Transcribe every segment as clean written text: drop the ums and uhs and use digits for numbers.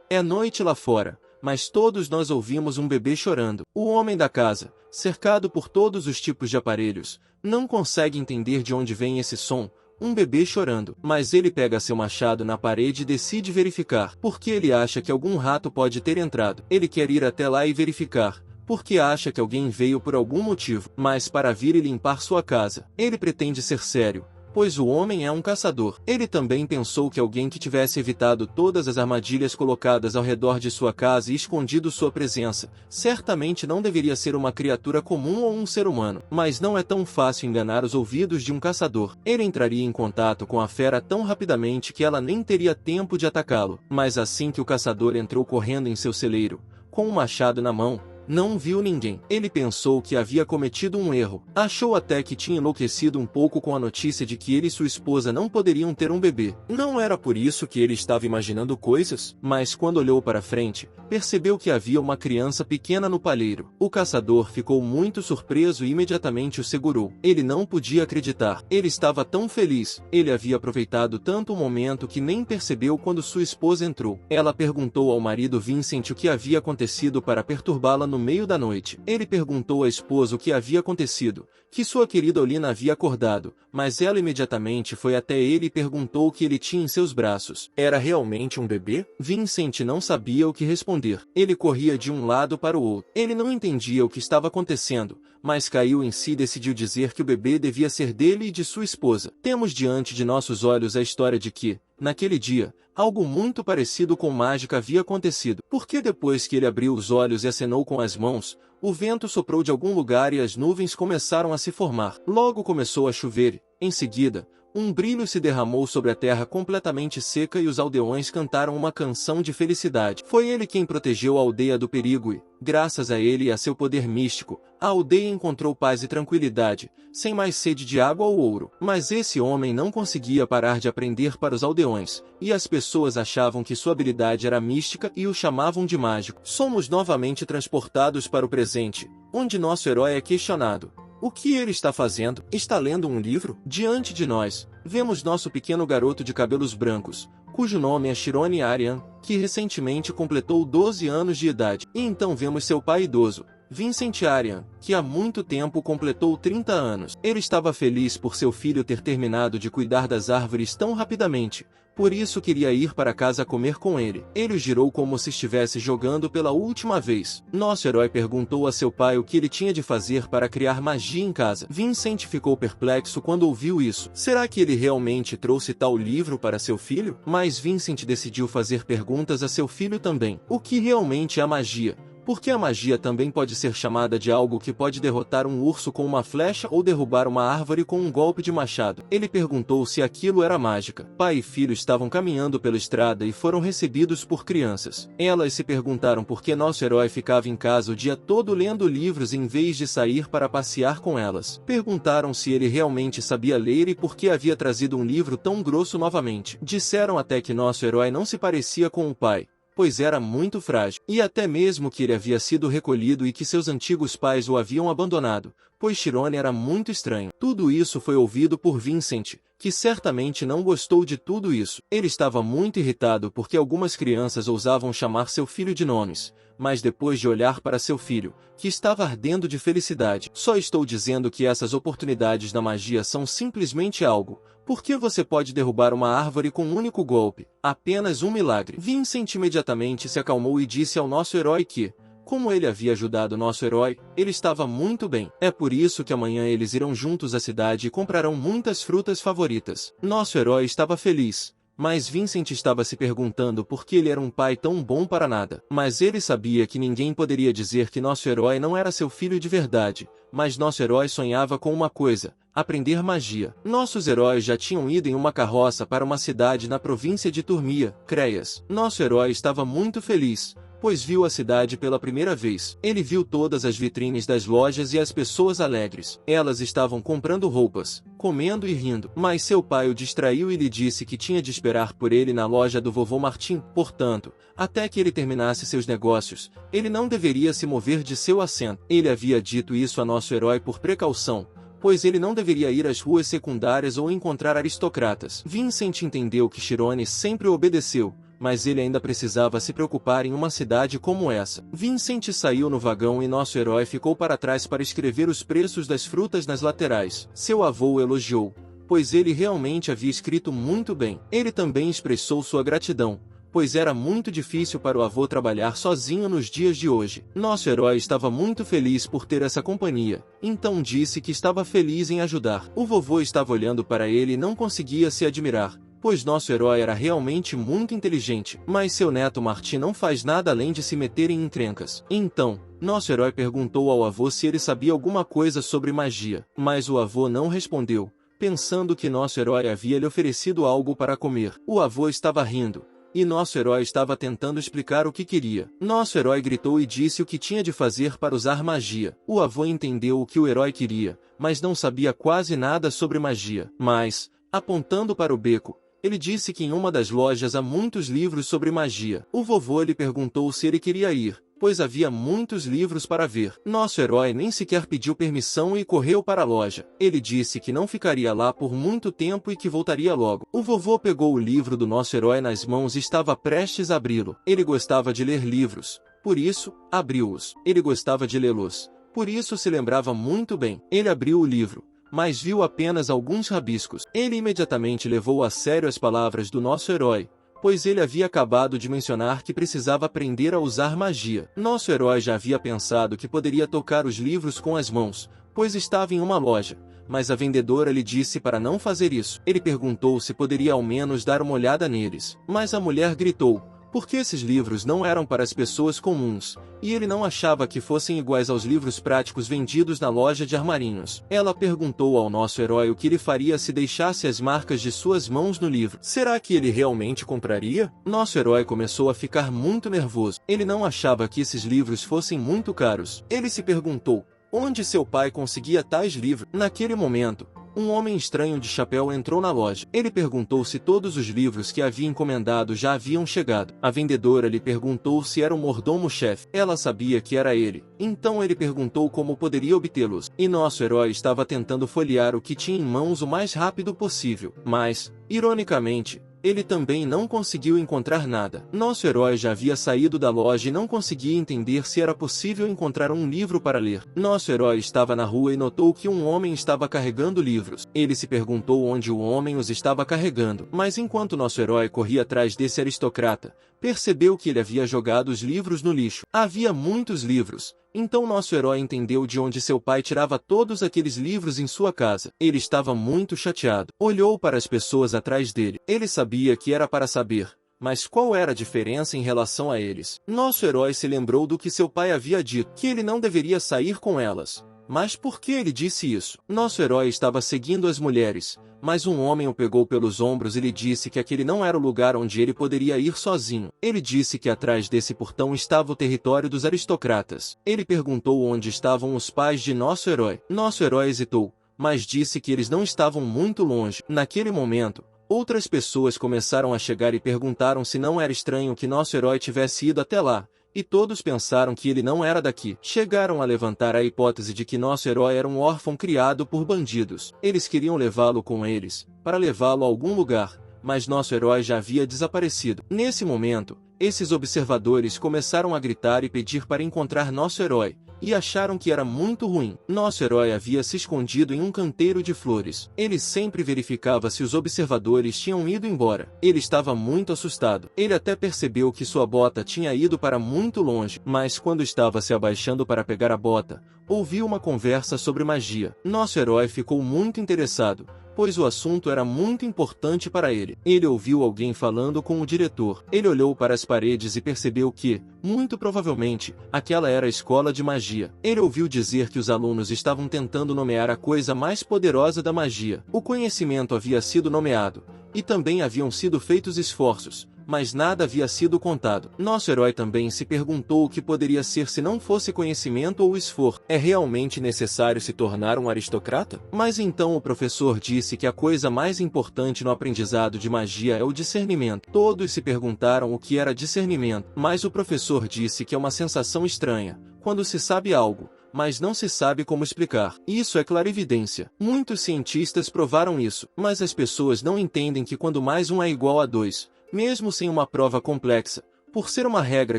É noite lá fora, mas todos nós ouvimos um bebê chorando. O homem da casa, cercado por todos os tipos de aparelhos, não consegue entender de onde vem esse som. Um bebê chorando, mas ele pega seu machado na parede e decide verificar, porque ele acha que algum rato pode ter entrado. Ele quer ir até lá e verificar, porque acha que alguém veio por algum motivo, mas para vir e limpar sua casa. Ele pretende ser sério, pois o homem é um caçador. Ele também pensou que alguém que tivesse evitado todas as armadilhas colocadas ao redor de sua casa e escondido sua presença, certamente não deveria ser uma criatura comum ou um ser humano. Mas não é tão fácil enganar os ouvidos de um caçador. Ele entraria em contato com a fera tão rapidamente que ela nem teria tempo de atacá-lo. Mas assim que o caçador entrou correndo em seu celeiro, com um machado na mão, não viu ninguém. Ele pensou que havia cometido um erro. Achou até que tinha enlouquecido um pouco com a notícia de que ele e sua esposa não poderiam ter um bebê. Não era por isso que ele estava imaginando coisas, mas quando olhou para frente, percebeu que havia uma criança pequena no palheiro. O caçador ficou muito surpreso e imediatamente o segurou. Ele não podia acreditar. Ele estava tão feliz. Ele havia aproveitado tanto o momento que nem percebeu quando sua esposa entrou. Ela perguntou ao marido Vincent o que havia acontecido para perturbá-la no meio da noite. Ele perguntou à esposa o que havia acontecido, que sua querida Olina havia acordado, mas ela imediatamente foi até ele e perguntou o que ele tinha em seus braços. Era realmente um bebê? Vincent não sabia o que responder. Ele corria de um lado para o outro. Ele não entendia o que estava acontecendo, mas caiu em si e decidiu dizer que o bebê devia ser dele e de sua esposa. Temos diante de nossos olhos a história de que, naquele dia, algo muito parecido com mágica havia acontecido, porque depois que ele abriu os olhos e acenou com as mãos, o vento soprou de algum lugar e as nuvens começaram a se formar. Logo começou a chover, em seguida, um brilho se derramou sobre a terra completamente seca e os aldeões cantaram uma canção de felicidade. Foi ele quem protegeu a aldeia do perigo e, graças a ele e a seu poder místico, a aldeia encontrou paz e tranquilidade, sem mais sede de água ou ouro. Mas esse homem não conseguia parar de aprender para os aldeões, e as pessoas achavam que sua habilidade era mística e o chamavam de mágico. Somos novamente transportados para o presente, onde nosso herói é questionado. O que ele está fazendo? Está lendo um livro? Diante de nós, vemos nosso pequeno garoto de cabelos brancos, cujo nome é Shirone Arian, que recentemente completou 12 anos de idade. E então vemos seu pai idoso, Vincent Arian, que há muito tempo completou 30 anos. Ele estava feliz por seu filho ter terminado de cuidar das árvores tão rapidamente, por isso queria ir para casa comer com ele. Ele o girou como se estivesse jogando pela última vez. Nosso herói perguntou a seu pai o que ele tinha de fazer para criar magia em casa. Vincent ficou perplexo quando ouviu isso. Será que ele realmente trouxe tal livro para seu filho? Mas Vincent decidiu fazer perguntas a seu filho também. O que realmente é a magia? Porque a magia também pode ser chamada de algo que pode derrotar um urso com uma flecha ou derrubar uma árvore com um golpe de machado. Ele perguntou se aquilo era mágica. Pai e filho estavam caminhando pela estrada e foram recebidos por crianças. Elas se perguntaram por que nosso herói ficava em casa o dia todo lendo livros em vez de sair para passear com elas. Perguntaram se ele realmente sabia ler e por que havia trazido um livro tão grosso novamente. Disseram até que nosso herói não se parecia com o pai, pois era muito frágil, e até mesmo que ele havia sido recolhido e que seus antigos pais o haviam abandonado, pois Shirone era muito estranho. Tudo isso foi ouvido por Vincent, que certamente não gostou de tudo isso. Ele estava muito irritado porque algumas crianças ousavam chamar seu filho de nomes, mas depois de olhar para seu filho, que estava ardendo de felicidade, só estou dizendo que essas oportunidades da magia são simplesmente algo. Porque você pode derrubar uma árvore com um único golpe, apenas um milagre. Vincent imediatamente se acalmou e disse ao nosso herói que, como ele havia ajudado nosso herói, ele estava muito bem. É por isso que amanhã eles irão juntos à cidade e comprarão muitas frutas favoritas. Nosso herói estava feliz, mas Vincent estava se perguntando por que ele era um pai tão bom para nada. Mas ele sabia que ninguém poderia dizer que nosso herói não era seu filho de verdade, mas nosso herói sonhava com uma coisa: aprender magia. Nossos heróis já tinham ido em uma carroça para uma cidade na província de Turmia, Creias. Nosso herói estava muito feliz, pois viu a cidade pela primeira vez. Ele viu todas as vitrines das lojas e as pessoas alegres. Elas estavam comprando roupas, comendo e rindo. Mas seu pai o distraiu e lhe disse que tinha de esperar por ele na loja do vovô Martim. Portanto, até que ele terminasse seus negócios, ele não deveria se mover de seu assento. Ele havia dito isso a nosso herói por precaução, pois ele não deveria ir às ruas secundárias ou encontrar aristocratas. Vincent entendeu que Shirone sempre o obedeceu, mas ele ainda precisava se preocupar em uma cidade como essa. Vincent saiu no vagão e nosso herói ficou para trás para escrever os preços das frutas nas laterais. Seu avô o elogiou, pois ele realmente havia escrito muito bem. Ele também expressou sua gratidão, pois era muito difícil para o avô trabalhar sozinho nos dias de hoje. Nosso herói estava muito feliz por ter essa companhia, então disse que estava feliz em ajudar. O vovô estava olhando para ele e não conseguia se admirar, pois nosso herói era realmente muito inteligente. Mas seu neto Marty não faz nada além de se meter em encrencas. Então, nosso herói perguntou ao avô se ele sabia alguma coisa sobre magia, mas o avô não respondeu, pensando que nosso herói havia lhe oferecido algo para comer. O avô estava rindo, e nosso herói estava tentando explicar o que queria. Nosso herói gritou e disse o que tinha de fazer para usar magia. O avô entendeu o que o herói queria, mas não sabia quase nada sobre magia. Mas, apontando para o beco, ele disse que em uma das lojas há muitos livros sobre magia. O vovô lhe perguntou se ele queria ir, pois havia muitos livros para ver. Nosso herói nem sequer pediu permissão e correu para a loja. Ele disse que não ficaria lá por muito tempo e que voltaria logo. O vovô pegou o livro do nosso herói nas mãos e estava prestes a abri-lo. Ele gostava de ler livros, por isso, abriu-os. Ele gostava de lê-los, por isso se lembrava muito bem. Ele abriu o livro, mas viu apenas alguns rabiscos. Ele imediatamente levou a sério as palavras do nosso herói, pois ele havia acabado de mencionar que precisava aprender a usar magia. Nosso herói já havia pensado que poderia tocar os livros com as mãos, pois estava em uma loja, mas a vendedora lhe disse para não fazer isso. Ele perguntou se poderia ao menos dar uma olhada neles, mas a mulher gritou, porque esses livros não eram para as pessoas comuns, e ele não achava que fossem iguais aos livros práticos vendidos na loja de armarinhos. Ela perguntou ao nosso herói o que ele faria se deixasse as marcas de suas mãos no livro. Será que ele realmente compraria? Nosso herói começou a ficar muito nervoso. Ele não achava que esses livros fossem muito caros. Ele se perguntou, onde seu pai conseguia tais livros? Naquele momento, um homem estranho de chapéu entrou na loja. Ele perguntou se todos os livros que havia encomendado já haviam chegado. A vendedora lhe perguntou se era o mordomo-chefe. Ela sabia que era ele, então ele perguntou como poderia obtê-los. E nosso herói estava tentando folhear o que tinha em mãos o mais rápido possível. Mas, ironicamente, ele também não conseguiu encontrar nada. Nosso herói já havia saído da loja e não conseguia entender se era possível encontrar um livro para ler. Nosso herói estava na rua e notou que um homem estava carregando livros. Ele se perguntou onde o homem os estava carregando. Mas enquanto nosso herói corria atrás desse aristocrata, percebeu que ele havia jogado os livros no lixo. Havia muitos livros. Então nosso herói entendeu de onde seu pai tirava todos aqueles livros em sua casa. Ele estava muito chateado. Olhou para as pessoas atrás dele. Ele sabia que era para saber, mas qual era a diferença em relação a eles? Nosso herói se lembrou do que seu pai havia dito, que ele não deveria sair com elas. Mas por que ele disse isso? Nosso herói estava seguindo as mulheres, mas um homem o pegou pelos ombros e lhe disse que aquele não era o lugar onde ele poderia ir sozinho. Ele disse que atrás desse portão estava o território dos aristocratas. Ele perguntou onde estavam os pais de nosso herói. Nosso herói hesitou, mas disse que eles não estavam muito longe. Naquele momento, outras pessoas começaram a chegar e perguntaram se não era estranho que nosso herói tivesse ido até lá, e todos pensaram que ele não era daqui. Chegaram a levantar a hipótese de que nosso herói era um órfão criado por bandidos. Eles queriam levá-lo com eles, para levá-lo a algum lugar, mas nosso herói já havia desaparecido. Nesse momento, esses observadores começaram a gritar e pedir para encontrar nosso herói, e acharam que era muito ruim. Nosso herói havia se escondido em um canteiro de flores. Ele sempre verificava se os observadores tinham ido embora. Ele estava muito assustado. Ele até percebeu que sua bota tinha ido para muito longe, mas quando estava se abaixando para pegar a bota, ouviu uma conversa sobre magia. Nosso herói ficou muito interessado, pois o assunto era muito importante para ele. Ele ouviu alguém falando com o diretor. Ele olhou para as paredes e percebeu que, muito provavelmente, aquela era a escola de magia. Ele ouviu dizer que os alunos estavam tentando nomear a coisa mais poderosa da magia. O conhecimento havia sido nomeado, e também haviam sido feitos esforços, mas nada havia sido contado. Nosso herói também se perguntou o que poderia ser se não fosse conhecimento ou esforço. É realmente necessário se tornar um aristocrata? Mas então o professor disse que a coisa mais importante no aprendizado de magia é o discernimento. Todos se perguntaram o que era discernimento, mas o professor disse que é uma sensação estranha, quando se sabe algo, mas não se sabe como explicar. Isso é clarividência. Muitos cientistas provaram isso, mas as pessoas não entendem que quando mais um é igual a 2, mesmo sem uma prova complexa, por ser uma regra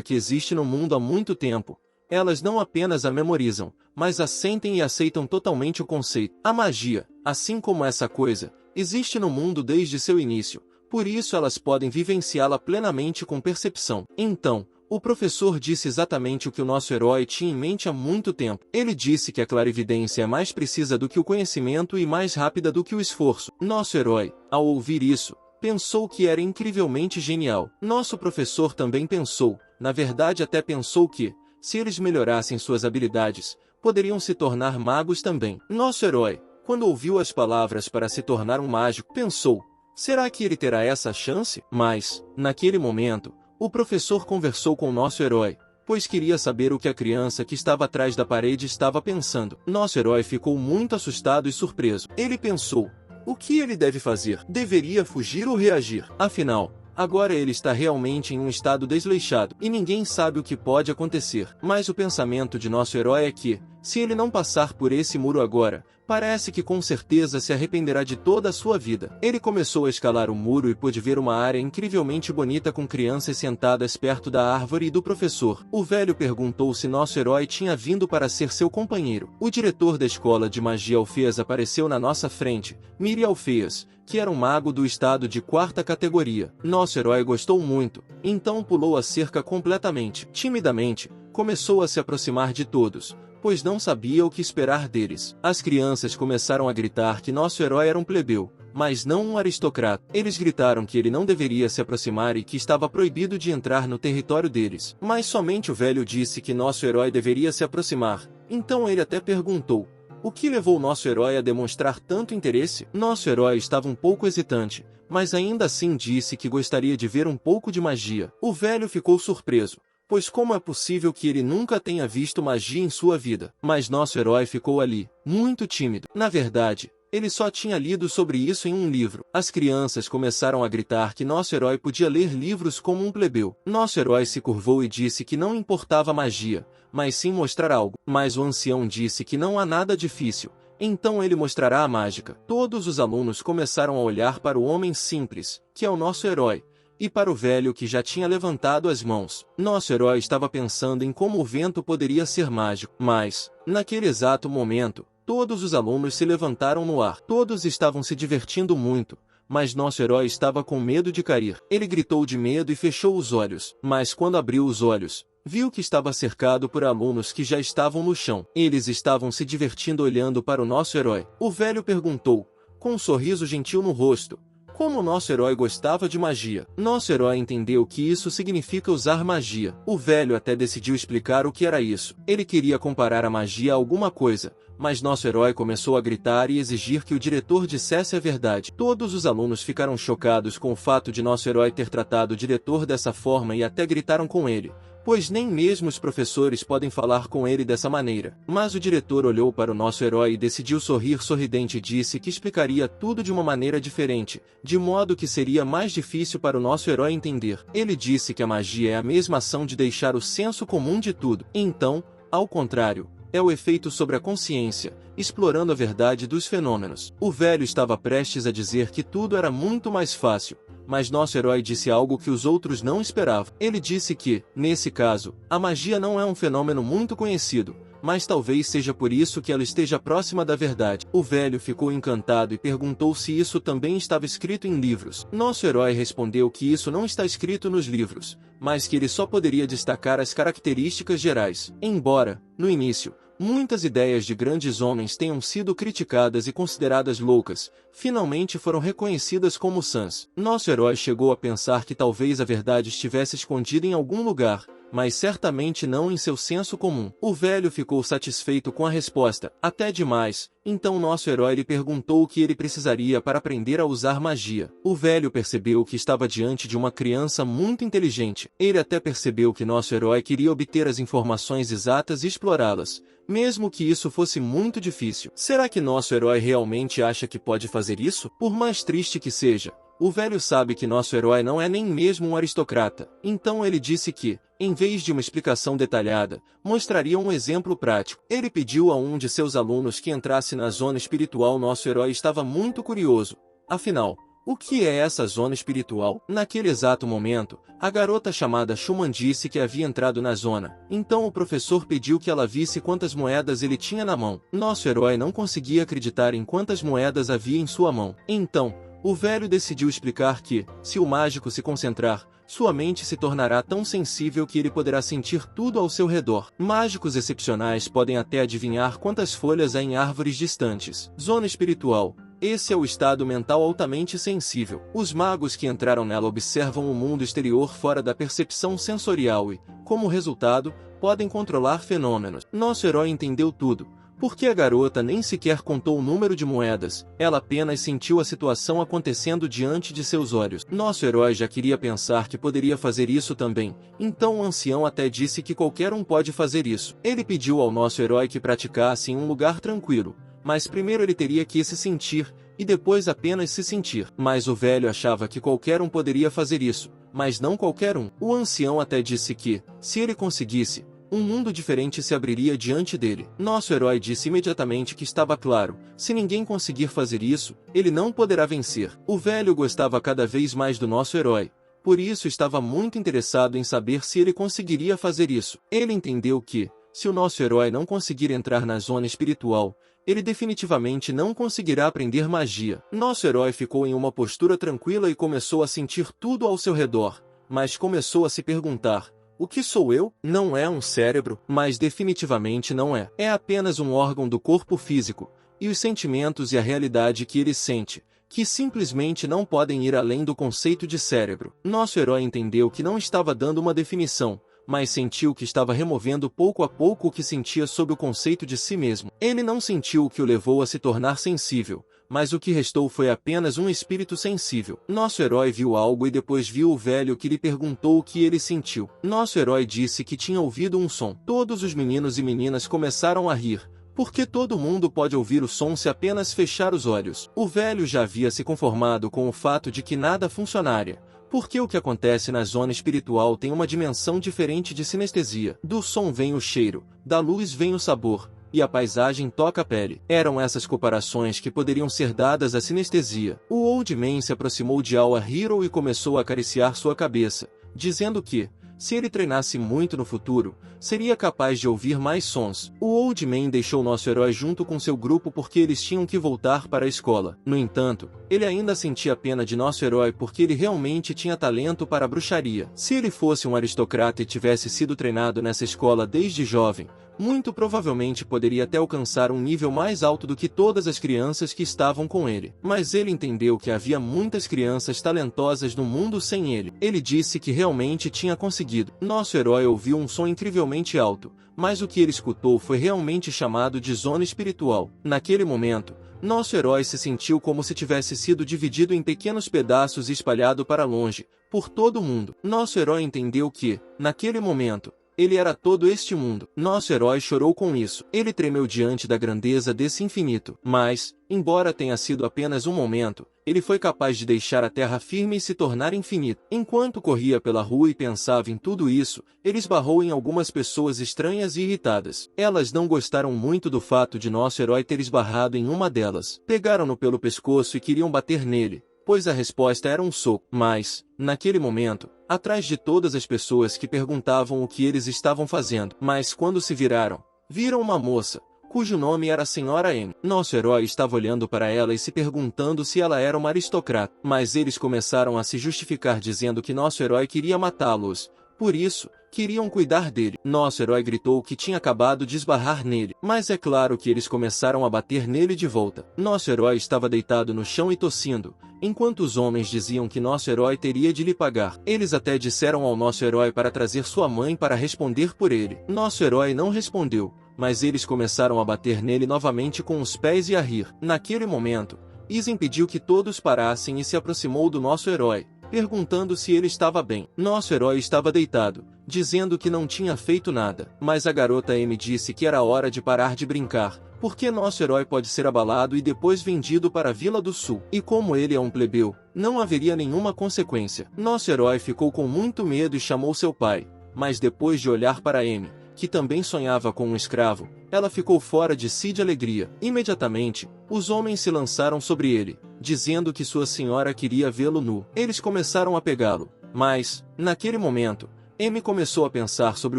que existe no mundo há muito tempo. Elas não apenas a memorizam, mas a sentem e aceitam totalmente o conceito. A magia, assim como essa coisa, existe no mundo desde seu início, por isso elas podem vivenciá-la plenamente com percepção. Então, o professor disse exatamente o que o nosso herói tinha em mente há muito tempo. Ele disse que a clarividência é mais precisa do que o conhecimento e mais rápida do que o esforço. Nosso herói, ao ouvir isso, pensou que era incrivelmente genial. Nosso professor também pensou, na verdade até pensou que, se eles melhorassem suas habilidades, poderiam se tornar magos também. Nosso herói, quando ouviu as palavras para se tornar um mágico, pensou, será que ele terá essa chance? Mas, naquele momento, o professor conversou com nosso herói, pois queria saber o que a criança que estava atrás da parede estava pensando. Nosso herói ficou muito assustado e surpreso. Ele pensou, o que ele deve fazer? Deveria fugir ou reagir? Afinal, agora ele está realmente em um estado desleixado, e ninguém sabe o que pode acontecer. Mas o pensamento de nosso herói é que, se ele não passar por esse muro agora, parece que com certeza se arrependerá de toda a sua vida. Ele começou a escalar o muro e pôde ver uma área incrivelmente bonita com crianças sentadas perto da árvore e do professor. O velho perguntou se nosso herói tinha vindo para ser seu companheiro. O diretor da escola de magia Alfeas apareceu na nossa frente, Miri Alfeas, que era um mago do estado de 4ª categoria. Nosso herói gostou muito, então pulou a cerca completamente. Timidamente, começou a se aproximar de todos, pois não sabia o que esperar deles. As crianças começaram a gritar que nosso herói era um plebeu, mas não um aristocrata. Eles gritaram que ele não deveria se aproximar e que estava proibido de entrar no território deles. Mas somente o velho disse que nosso herói deveria se aproximar. Então ele até perguntou, o que levou nosso herói a demonstrar tanto interesse? Nosso herói estava um pouco hesitante, mas ainda assim disse que gostaria de ver um pouco de magia. O velho ficou surpreso, pois como é possível que ele nunca tenha visto magia em sua vida? Mas nosso herói ficou ali, muito tímido. Na verdade, ele só tinha lido sobre isso em um livro. As crianças começaram a gritar que nosso herói podia ler livros como um plebeu. Nosso herói se curvou e disse que não importava magia, mas sim mostrar algo. Mas o ancião disse que não há nada difícil, então ele mostrará a mágica. Todos os alunos começaram a olhar para o homem simples, que é o nosso herói, e para o velho que já tinha levantado as mãos. Nosso herói estava pensando em como o vento poderia ser mágico, mas, naquele exato momento, todos os alunos se levantaram no ar. Todos estavam se divertindo muito, mas nosso herói estava com medo de cair. Ele gritou de medo e fechou os olhos, mas quando abriu os olhos, viu que estava cercado por alunos que já estavam no chão. Eles estavam se divertindo olhando para o nosso herói. O velho perguntou, com um sorriso gentil no rosto, como nosso herói gostava de magia. Nosso herói entendeu que isso significa usar magia. O velho até decidiu explicar o que era isso. Ele queria comparar a magia a alguma coisa, mas nosso herói começou a gritar e exigir que o diretor dissesse a verdade. Todos os alunos ficaram chocados com o fato de nosso herói ter tratado o diretor dessa forma e até gritaram com ele, pois nem mesmo os professores podem falar com ele dessa maneira. Mas o diretor olhou para o nosso herói e decidiu sorrir sorridente e disse que explicaria tudo de uma maneira diferente, de modo que seria mais difícil para o nosso herói entender. Ele disse que a magia é a mesma ação de deixar o senso comum de tudo. Então, ao contrário, é o efeito sobre a consciência, explorando a verdade dos fenômenos. O velho estava prestes a dizer que tudo era muito mais fácil, mas nosso herói disse algo que os outros não esperavam. Ele disse que, nesse caso, a magia não é um fenômeno muito conhecido, mas talvez seja por isso que ela esteja próxima da verdade. O velho ficou encantado e perguntou se isso também estava escrito em livros. Nosso herói respondeu que isso não está escrito nos livros, mas que ele só poderia destacar as características gerais. Embora, no início, muitas ideias de grandes homens tenham sido criticadas e consideradas loucas, finalmente foram reconhecidas como sãs. Nosso herói chegou a pensar que talvez a verdade estivesse escondida em algum lugar, mas certamente não em seu senso comum. O velho ficou satisfeito com a resposta, até demais, então nosso herói lhe perguntou o que ele precisaria para aprender a usar magia. O velho percebeu que estava diante de uma criança muito inteligente. Ele até percebeu que nosso herói queria obter as informações exatas e explorá-las, mesmo que isso fosse muito difícil. Será que nosso herói realmente acha que pode fazer isso? Por mais triste que seja, o velho sabe que nosso herói não é nem mesmo um aristocrata. Então ele disse que, em vez de uma explicação detalhada, mostraria um exemplo prático. Ele pediu a um de seus alunos que entrasse na zona espiritual. Nosso herói estava muito curioso. Afinal, O que é essa zona espiritual? Naquele exato momento, a garota chamada Schumann disse que havia entrado na zona. Então o professor pediu que ela visse quantas moedas ele tinha na mão. Nosso herói não conseguia acreditar em quantas moedas havia em sua mão. Então, o velho decidiu explicar que, se o mágico se concentrar, sua mente se tornará tão sensível que ele poderá sentir tudo ao seu redor. Mágicos excepcionais podem até adivinhar quantas folhas há em árvores distantes. Zona espiritual. Esse é o estado mental altamente sensível. Os magos que entraram nela observam o mundo exterior fora da percepção sensorial e, como resultado, podem controlar fenômenos. Nosso herói entendeu tudo. Porque a garota nem sequer contou o número de moedas, ela apenas sentiu a situação acontecendo diante de seus olhos. Nosso herói já queria pensar que poderia fazer isso também, então o ancião até disse que qualquer um pode fazer isso. Ele pediu ao nosso herói que praticasse em um lugar tranquilo, mas primeiro ele teria que se sentir, e depois apenas se sentir. Mas o velho achava que qualquer um poderia fazer isso, mas não qualquer um. O ancião até disse que, se ele conseguisse, um mundo diferente se abriria diante dele. Nosso herói disse imediatamente que estava claro, se ninguém conseguir fazer isso, ele não poderá vencer. O velho gostava cada vez mais do nosso herói, por isso estava muito interessado em saber se ele conseguiria fazer isso. Ele entendeu que, se o nosso herói não conseguir entrar na zona espiritual, ele definitivamente não conseguirá aprender magia. Nosso herói ficou em uma postura tranquila e começou a sentir tudo ao seu redor, mas começou a se perguntar: o que sou eu? Não é um cérebro, mas definitivamente não é. É apenas um órgão do corpo físico, e os sentimentos e a realidade que ele sente, que simplesmente não podem ir além do conceito de cérebro. Nosso herói entendeu que não estava dando uma definição, mas sentiu que estava removendo pouco a pouco o que sentia sob o conceito de si mesmo. Ele não sentiu o que o levou a se tornar sensível, mas o que restou foi apenas um espírito sensível. Nosso herói viu algo e depois viu o velho que lhe perguntou o que ele sentiu. Nosso herói disse que tinha ouvido um som. Todos os meninos e meninas começaram a rir, porque todo mundo pode ouvir o som se apenas fechar os olhos. O velho já havia se conformado com o fato de que nada funcionaria, porque o que acontece na zona espiritual tem uma dimensão diferente de sinestesia. Do som vem o cheiro, da luz vem o sabor, e a paisagem toca a pele. Eram essas comparações que poderiam ser dadas à sinestesia. O Old Man se aproximou de Our Hero e começou a acariciar sua cabeça, dizendo que, se ele treinasse muito no futuro, seria capaz de ouvir mais sons. O Old Man deixou nosso herói junto com seu grupo porque eles tinham que voltar para a escola. No entanto, ele ainda sentia pena de nosso herói porque ele realmente tinha talento para a bruxaria. Se ele fosse um aristocrata e tivesse sido treinado nessa escola desde jovem, muito provavelmente poderia até alcançar um nível mais alto do que todas as crianças que estavam com ele. Mas ele entendeu que havia muitas crianças talentosas no mundo sem ele. Ele disse que realmente tinha conseguido. Nosso herói ouviu um som incrivelmente alto, mas o que ele escutou foi realmente chamado de zona espiritual. Naquele momento, nosso herói se sentiu como se tivesse sido dividido em pequenos pedaços e espalhado para longe, por todo o mundo. Nosso herói entendeu que, naquele momento, ele era todo este mundo. Nosso herói chorou com isso. Ele tremeu diante da grandeza desse infinito. Mas, embora tenha sido apenas um momento, ele foi capaz de deixar a terra firme e se tornar infinito. Enquanto corria pela rua e pensava em tudo isso, ele esbarrou em algumas pessoas estranhas e irritadas. Elas não gostaram muito do fato de nosso herói ter esbarrado em uma delas. Pegaram-no pelo pescoço e queriam bater nele, pois a resposta era um soco. Mas, naquele momento, atrás de todas as pessoas que perguntavam o que eles estavam fazendo. Mas quando se viraram, viram uma moça, cujo nome era Senhora M. Nosso herói estava olhando para ela e se perguntando se ela era uma aristocrata. Mas eles começaram a se justificar dizendo que nosso herói queria matá-los. Por isso, queriam cuidar dele. Nosso herói gritou que tinha acabado de esbarrar nele. Mas é claro que eles começaram a bater nele de volta. Nosso herói estava deitado no chão e tossindo, enquanto os homens diziam que nosso herói teria de lhe pagar. Eles até disseram ao nosso herói para trazer sua mãe para responder por ele. Nosso herói não respondeu, mas eles começaram a bater nele novamente com os pés e a rir. Naquele momento, Isen pediu que todos parassem e se aproximou do nosso herói, perguntando se ele estava bem. Nosso herói estava deitado, dizendo que não tinha feito nada. Mas a garota M disse que era hora de parar de brincar, porque nosso herói pode ser abalado e depois vendido para a Vila do Sul. E como ele é um plebeu, não haveria nenhuma consequência. Nosso herói ficou com muito medo e chamou seu pai, mas depois de olhar para M, que também sonhava com um escravo, ela ficou fora de si de alegria. Imediatamente, os homens se lançaram sobre ele, dizendo que sua senhora queria vê-lo nu. Eles começaram a pegá-lo, mas, naquele momento, Amy começou a pensar sobre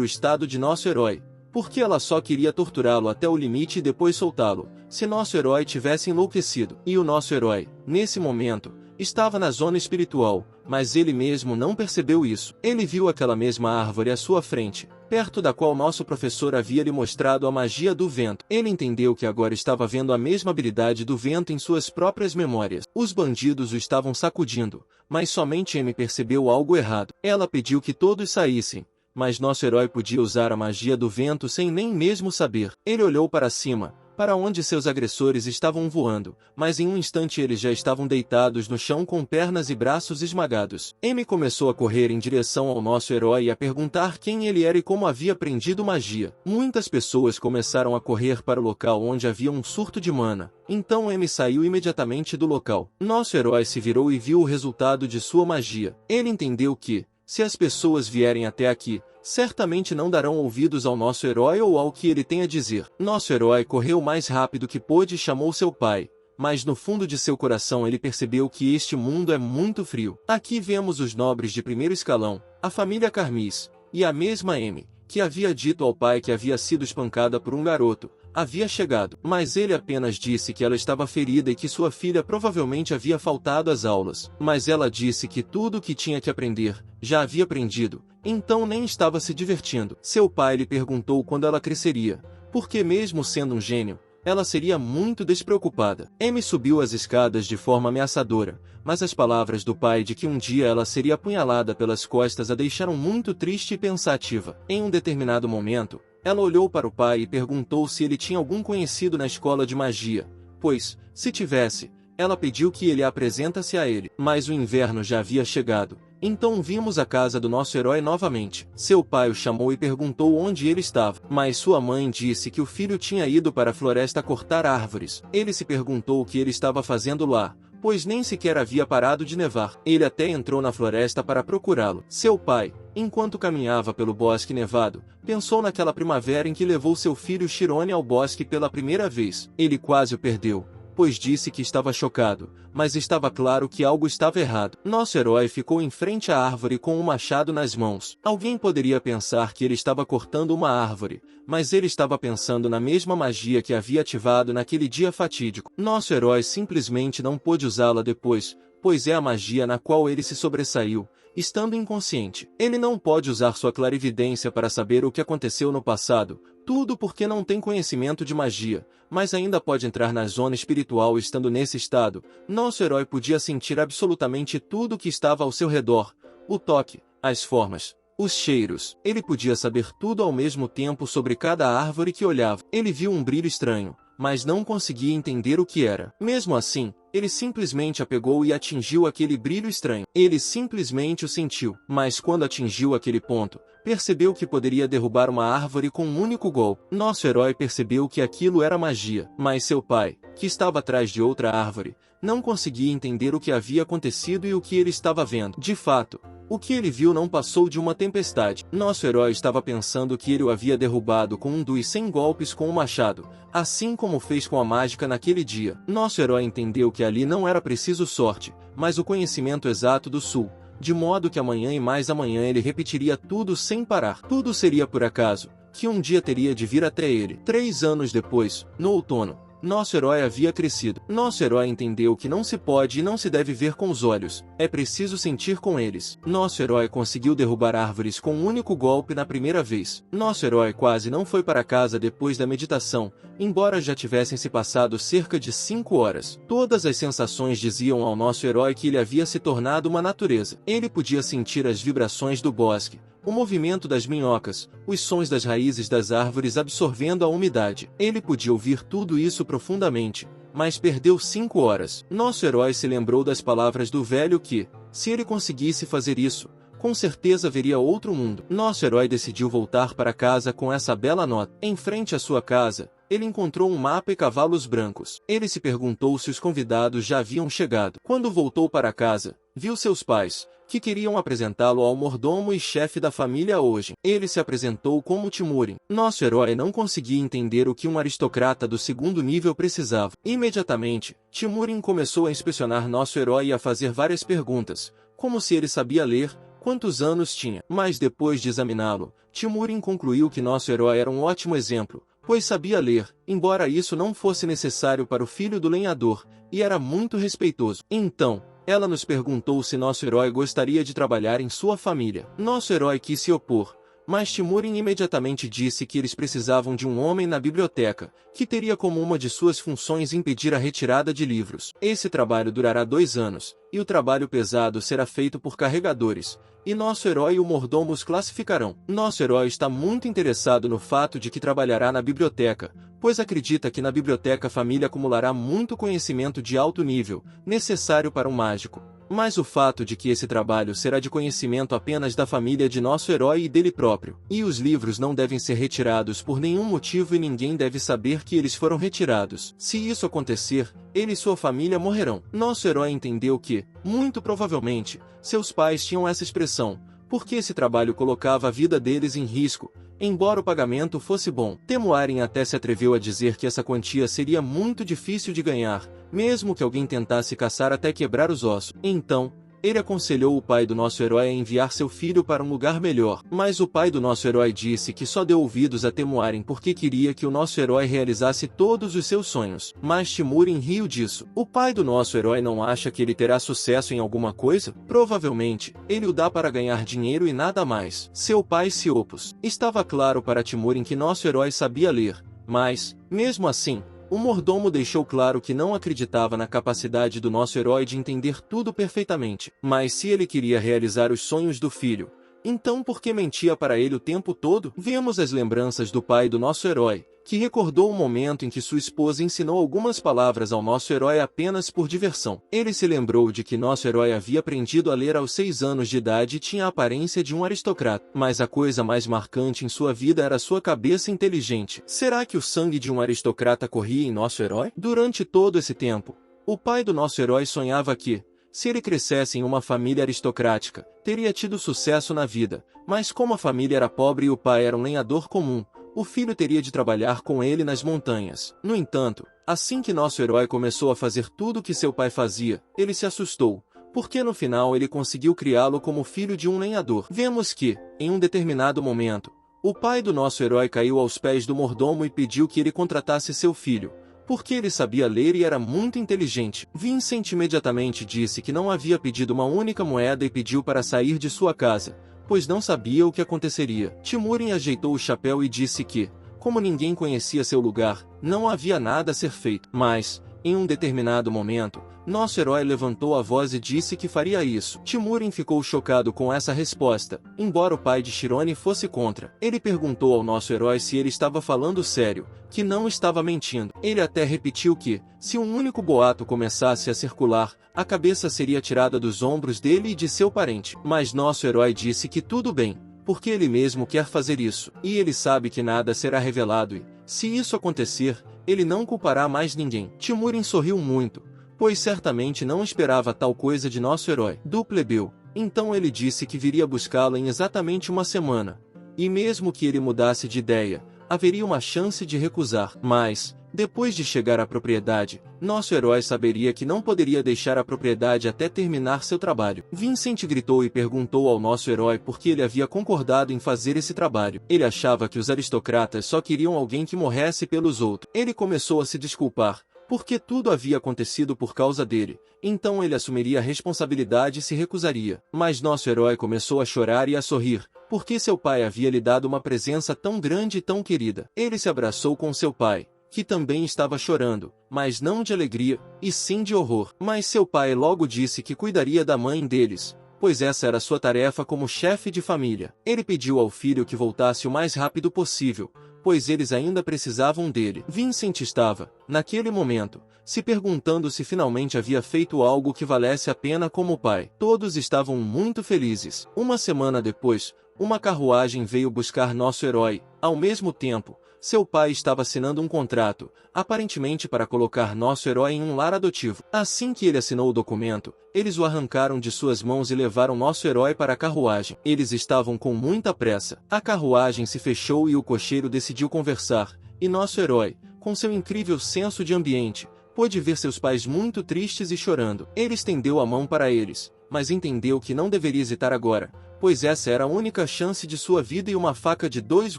o estado de nosso herói, porque ela só queria torturá-lo até o limite e depois soltá-lo, se nosso herói tivesse enlouquecido. E o nosso herói, nesse momento, estava na zona espiritual, mas ele mesmo não percebeu isso. Ele viu aquela mesma árvore à sua frente, perto da qual nosso professor havia lhe mostrado a magia do vento. Ele entendeu que agora estava vendo a mesma habilidade do vento em suas próprias memórias. Os bandidos o estavam sacudindo, mas somente Amy percebeu algo errado. Ela pediu que todos saíssem, mas nosso herói podia usar a magia do vento sem nem mesmo saber. Ele olhou para cima, para onde seus agressores estavam voando, mas em um instante eles já estavam deitados no chão com pernas e braços esmagados. Amy começou a correr em direção ao nosso herói e a perguntar quem ele era e como havia aprendido magia. Muitas pessoas começaram a correr para o local onde havia um surto de mana, então Amy saiu imediatamente do local. Nosso herói se virou e viu o resultado de sua magia. Ele entendeu que, se as pessoas vierem até aqui, certamente não darão ouvidos ao nosso herói ou ao que ele tem a dizer. Nosso herói correu o mais rápido que pôde e chamou seu pai, mas no fundo de seu coração ele percebeu que este mundo é muito frio. Aqui vemos os nobres de primeiro escalão, a família Carmis, e a mesma Amy, que havia dito ao pai que havia sido espancada por um garoto, havia chegado, mas ele apenas disse que ela estava ferida e que sua filha provavelmente havia faltado às aulas. Mas ela disse que tudo o que tinha que aprender, já havia aprendido, então nem estava se divertindo. Seu pai lhe perguntou quando ela cresceria, porque mesmo sendo um gênio, ela seria muito despreocupada. Amy subiu as escadas de forma ameaçadora, mas as palavras do pai de que um dia ela seria apunhalada pelas costas a deixaram muito triste e pensativa. Em um determinado momento, ela olhou para o pai e perguntou se ele tinha algum conhecido na escola de magia, pois, se tivesse, ela pediu que ele apresentasse a ele. Mas o inverno já havia chegado, então vimos a casa do nosso herói novamente. Seu pai o chamou e perguntou onde ele estava, mas sua mãe disse que o filho tinha ido para a floresta cortar árvores. Ele se perguntou o que ele estava fazendo lá, pois nem sequer havia parado de nevar. Ele até entrou na floresta para procurá-lo. Seu pai, enquanto caminhava pelo bosque nevado, pensou naquela primavera em que levou seu filho Chirone ao bosque pela primeira vez. Ele quase o perdeu, pois disse que estava chocado, mas estava claro que algo estava errado. Nosso herói ficou em frente à árvore com um machado nas mãos. Alguém poderia pensar que ele estava cortando uma árvore, mas ele estava pensando na mesma magia que havia ativado naquele dia fatídico. Nosso herói simplesmente não pôde usá-la depois, pois é a magia na qual ele se sobressaiu, estando inconsciente. Ele não pode usar sua clarividência para saber o que aconteceu no passado, tudo porque não tem conhecimento de magia, mas ainda pode entrar na zona espiritual estando nesse estado. Nosso herói podia sentir absolutamente tudo o que estava ao seu redor, o toque, as formas, os cheiros. Ele podia saber tudo ao mesmo tempo sobre cada árvore que olhava. Ele viu um brilho estranho, mas não conseguia entender o que era. Mesmo assim, ele simplesmente a pegou e atingiu aquele brilho estranho. Ele simplesmente o sentiu, mas quando atingiu aquele ponto, percebeu que poderia derrubar uma árvore com um único golpe. Nosso herói percebeu que aquilo era magia, mas seu pai, que estava atrás de outra árvore, não conseguia entender o que havia acontecido e o que ele estava vendo. De fato, o que ele viu não passou de uma tempestade. Nosso herói estava pensando que ele o havia derrubado com um dos 100 golpes com o machado, assim como fez com a mágica naquele dia. Nosso herói entendeu que ali não era preciso sorte, mas o conhecimento exato do sul, de modo que amanhã e mais amanhã ele repetiria tudo sem parar. Tudo seria por acaso, que um dia teria de vir até ele. 3 anos depois, no outono, nosso herói havia crescido. Nosso herói entendeu que não se pode e não se deve ver com os olhos, é preciso sentir com eles. Nosso herói conseguiu derrubar árvores com um único golpe na primeira vez. Nosso herói quase não foi para casa depois da meditação, embora já tivessem se passado cerca de 5 horas. Todas as sensações diziam ao nosso herói que ele havia se tornado uma natureza. Ele podia sentir as vibrações do bosque, o movimento das minhocas, os sons das raízes das árvores absorvendo a umidade. Ele podia ouvir tudo isso profundamente, mas perdeu 5 horas. Nosso herói se lembrou das palavras do velho que, se ele conseguisse fazer isso, com certeza veria outro mundo. Nosso herói decidiu voltar para casa com essa bela nota. Em frente à sua casa, ele encontrou um mapa e cavalos brancos. Ele se perguntou se os convidados já haviam chegado. Quando voltou para casa, viu seus pais, que queriam apresentá-lo ao mordomo e chefe da família hoje. Ele se apresentou como Timúrin. Nosso herói não conseguia entender o que um aristocrata do segundo nível precisava. Imediatamente, Timúrin começou a inspecionar nosso herói e a fazer várias perguntas, como se ele sabia ler, quantos anos tinha. Mas depois de examiná-lo, Timúrin concluiu que nosso herói era um ótimo exemplo, pois sabia ler, embora isso não fosse necessário para o filho do lenhador, e era muito respeitoso. Então, ela nos perguntou se nosso herói gostaria de trabalhar em sua família. Nosso herói quis se opor, mas Timúrin imediatamente disse que eles precisavam de um homem na biblioteca, que teria como uma de suas funções impedir a retirada de livros. Esse trabalho durará 2 anos, e o trabalho pesado será feito por carregadores, e nosso herói e o mordomo os classificarão. Nosso herói está muito interessado no fato de que trabalhará na biblioteca, pois acredita que na biblioteca a família acumulará muito conhecimento de alto nível, necessário para um mágico. Mas o fato de que esse trabalho será de conhecimento apenas da família de nosso herói e dele próprio. E os livros não devem ser retirados por nenhum motivo e ninguém deve saber que eles foram retirados. Se isso acontecer, ele e sua família morrerão. Nosso herói entendeu que, muito provavelmente, seus pais tinham essa expressão, porque esse trabalho colocava a vida deles em risco, embora o pagamento fosse bom. Temuarin até se atreveu a dizer que essa quantia seria muito difícil de ganhar, mesmo que alguém tentasse caçar até quebrar os ossos. Então, ele aconselhou o pai do nosso herói a enviar seu filho para um lugar melhor. Mas o pai do nosso herói disse que só deu ouvidos a Temuarin porque queria que o nosso herói realizasse todos os seus sonhos. Mas Timúrin riu disso. O pai do nosso herói não acha que ele terá sucesso em alguma coisa? Provavelmente, ele o dá para ganhar dinheiro e nada mais. Seu pai se opôs. Estava claro para Timúrin que nosso herói sabia ler, mas, mesmo assim, o mordomo deixou claro que não acreditava na capacidade do nosso herói de entender tudo perfeitamente. Mas se ele queria realizar os sonhos do filho, então por que mentia para ele o tempo todo? Vemos as lembranças do pai do nosso herói, que recordou o momento em que sua esposa ensinou algumas palavras ao nosso herói apenas por diversão. Ele se lembrou de que nosso herói havia aprendido a ler aos 6 anos de idade e tinha a aparência de um aristocrata. Mas a coisa mais marcante em sua vida era sua cabeça inteligente. Será que o sangue de um aristocrata corria em nosso herói? Durante todo esse tempo, o pai do nosso herói sonhava que, se ele crescesse em uma família aristocrática, teria tido sucesso na vida, mas como a família era pobre e o pai era um lenhador comum, o filho teria de trabalhar com ele nas montanhas. No entanto, assim que nosso herói começou a fazer tudo o que seu pai fazia, ele se assustou, porque no final ele conseguiu criá-lo como filho de um lenhador. Vemos que, em um determinado momento, o pai do nosso herói caiu aos pés do mordomo e pediu que ele contratasse seu filho, porque ele sabia ler e era muito inteligente. Vincent imediatamente disse que não havia pedido uma única moeda e pediu para sair de sua casa, pois não sabia o que aconteceria. Timúrin ajeitou o chapéu e disse que, como ninguém conhecia seu lugar, não havia nada a ser feito. Mas, em um determinado momento, nosso herói levantou a voz e disse que faria isso. Timúrin ficou chocado com essa resposta, embora o pai de Shirone fosse contra. Ele perguntou ao nosso herói se ele estava falando sério, que não estava mentindo. Ele até repetiu que, se um único boato começasse a circular, a cabeça seria tirada dos ombros dele e de seu parente. Mas nosso herói disse que tudo bem, porque ele mesmo quer fazer isso, e ele sabe que nada será revelado e, se isso acontecer, ele não culpará mais ninguém. Timúrin sorriu muito, pois certamente não esperava tal coisa de nosso herói. Do plebeu, então ele disse que viria buscá-lo em exatamente uma semana, e mesmo que ele mudasse de ideia, haveria uma chance de recusar. Mas, depois de chegar à propriedade, nosso herói saberia que não poderia deixar a propriedade até terminar seu trabalho. Vincent gritou e perguntou ao nosso herói por que ele havia concordado em fazer esse trabalho. Ele achava que os aristocratas só queriam alguém que morresse pelos outros. Ele começou a se desculpar, porque tudo havia acontecido por causa dele, então ele assumiria a responsabilidade e se recusaria. Mas nosso herói começou a chorar e a sorrir, porque seu pai havia lhe dado uma presença tão grande e tão querida. Ele se abraçou com seu pai, que também estava chorando, mas não de alegria, e sim de horror. Mas seu pai logo disse que cuidaria da mãe deles, pois essa era sua tarefa como chefe de família. Ele pediu ao filho que voltasse o mais rápido possível, pois eles ainda precisavam dele. Vincent estava, naquele momento, se perguntando se finalmente havia feito algo que valesse a pena como pai. Todos estavam muito felizes. Uma semana depois, uma carruagem veio buscar nosso herói. Ao mesmo tempo, Seu pai estava assinando um contrato, aparentemente para colocar nosso herói em um lar adotivo. Assim que ele assinou o documento, eles o arrancaram de suas mãos e levaram nosso herói para a carruagem. Eles estavam com muita pressa. A carruagem se fechou e o cocheiro decidiu conversar, e nosso herói, com seu incrível senso de ambiente, pôde ver seus pais muito tristes e chorando. Ele estendeu a mão para eles, mas entendeu que não deveria hesitar agora, pois essa era a única chance de sua vida e uma faca de 2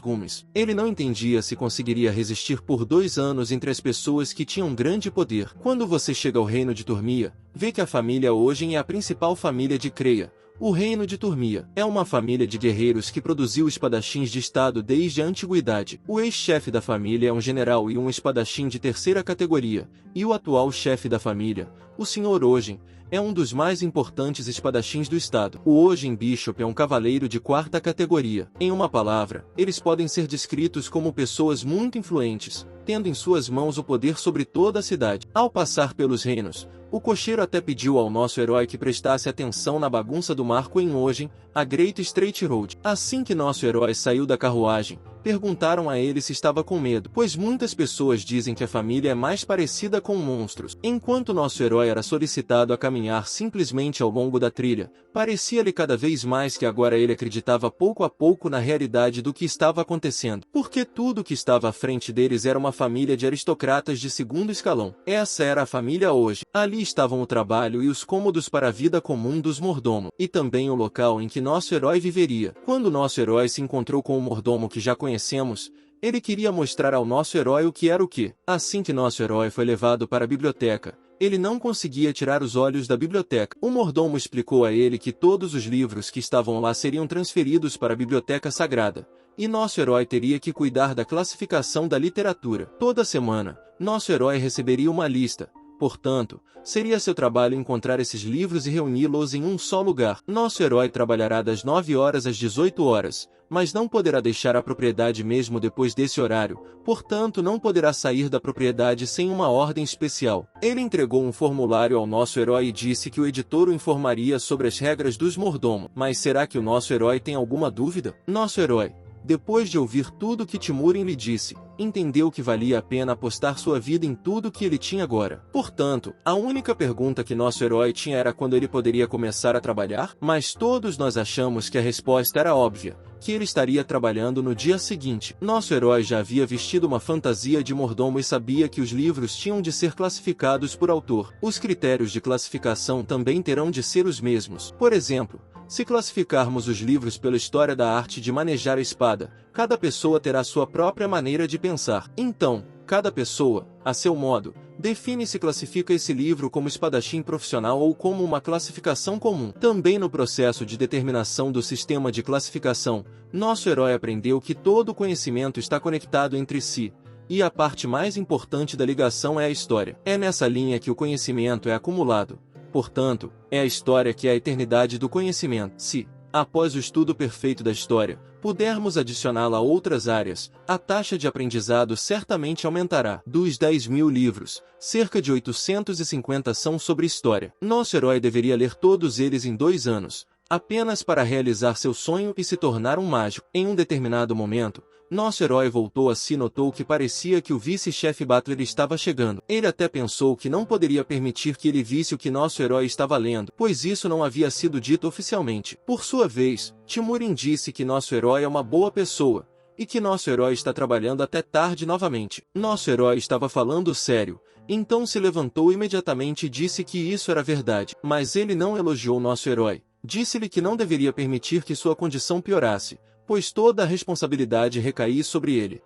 gumes. Ele não entendia se conseguiria resistir por 2 anos entre as pessoas que tinham grande poder. Quando você chega ao reino de Turmia, vê que a família Ogen é a principal família de Kreia. O reino de Turmia é uma família de guerreiros que produziu espadachins de estado desde a antiguidade. O ex-chefe da família é um general e um espadachim de 3ª categoria, e o atual chefe da família, o Sr. Ogen, é um dos mais importantes espadachins do estado. O Ogen Bishop é um cavaleiro de 4ª categoria. Em uma palavra, eles podem ser descritos como pessoas muito influentes, tendo em suas mãos o poder sobre toda a cidade. Ao passar pelos reinos, o cocheiro até pediu ao nosso herói que prestasse atenção na bagunça do marco em Ogen, a Great Straight Road. Assim que nosso herói saiu da carruagem, perguntaram a ele se estava com medo, pois muitas pessoas dizem que a família é mais parecida com monstros. Enquanto nosso herói era solicitado a caminhar simplesmente ao longo da trilha, parecia-lhe cada vez mais que agora ele acreditava pouco a pouco na realidade do que estava acontecendo, porque tudo que estava à frente deles era uma família de aristocratas de 2º escalão. Essa era a família hoje. Ali estavam o trabalho e os cômodos para a vida comum dos mordomos, e também o local em que nosso herói viveria. Quando nosso herói se encontrou com o mordomo que já conhecemos, ele queria mostrar ao nosso herói o que era o que. Assim que nosso herói foi levado para a biblioteca, ele não conseguia tirar os olhos da biblioteca. O mordomo explicou a ele que todos os livros que estavam lá seriam transferidos para a biblioteca sagrada, e nosso herói teria que cuidar da classificação da literatura. Toda semana, nosso herói receberia uma lista. Portanto, seria seu trabalho encontrar esses livros e reuni-los em um só lugar. Nosso herói trabalhará das 9 horas às 18 horas, mas não poderá deixar a propriedade mesmo depois desse horário, portanto não poderá sair da propriedade sem uma ordem especial. Ele entregou um formulário ao nosso herói e disse que o editor o informaria sobre as regras dos mordomos. Mas será que o nosso herói tem alguma dúvida? Nosso herói, depois de ouvir tudo que Timurin lhe disse, entendeu que valia a pena apostar sua vida em tudo que ele tinha agora. Portanto, a única pergunta que nosso herói tinha era quando ele poderia começar a trabalhar, mas todos nós achamos que a resposta era óbvia, que ele estaria trabalhando no dia seguinte. Nosso herói já havia vestido uma fantasia de mordomo e sabia que os livros tinham de ser classificados por autor. Os critérios de classificação também terão de ser os mesmos. Por exemplo, se classificarmos os livros pela história da arte de manejar a espada, cada pessoa terá sua própria maneira de pensar. Então, cada pessoa, a seu modo, define se classifica esse livro como espadachim profissional ou como uma classificação comum. Também no processo de determinação do sistema de classificação, nosso herói aprendeu que todo conhecimento está conectado entre si, e a parte mais importante da ligação é a história. É nessa linha que o conhecimento é acumulado. Portanto, é a história que é a eternidade do conhecimento. Se, após o estudo perfeito da história, pudermos adicioná-la a outras áreas, a taxa de aprendizado certamente aumentará. Dos 10.000 livros, cerca de 850 são sobre história. Nosso herói deveria ler todos eles em 2 anos, apenas para realizar seu sonho e se tornar um mágico. Em um determinado momento, nosso herói voltou a si e notou que parecia que o vice-chefe Butler estava chegando. Ele até pensou que não poderia permitir que ele visse o que nosso herói estava lendo, pois isso não havia sido dito oficialmente. Por sua vez, Timurin disse que nosso herói é uma boa pessoa, e que nosso herói está trabalhando até tarde novamente. Nosso herói estava falando sério, então se levantou imediatamente e disse que isso era verdade. Mas ele não elogiou nosso herói. Disse-lhe que não deveria permitir que sua condição piorasse, pois toda a responsabilidade recaía sobre ele.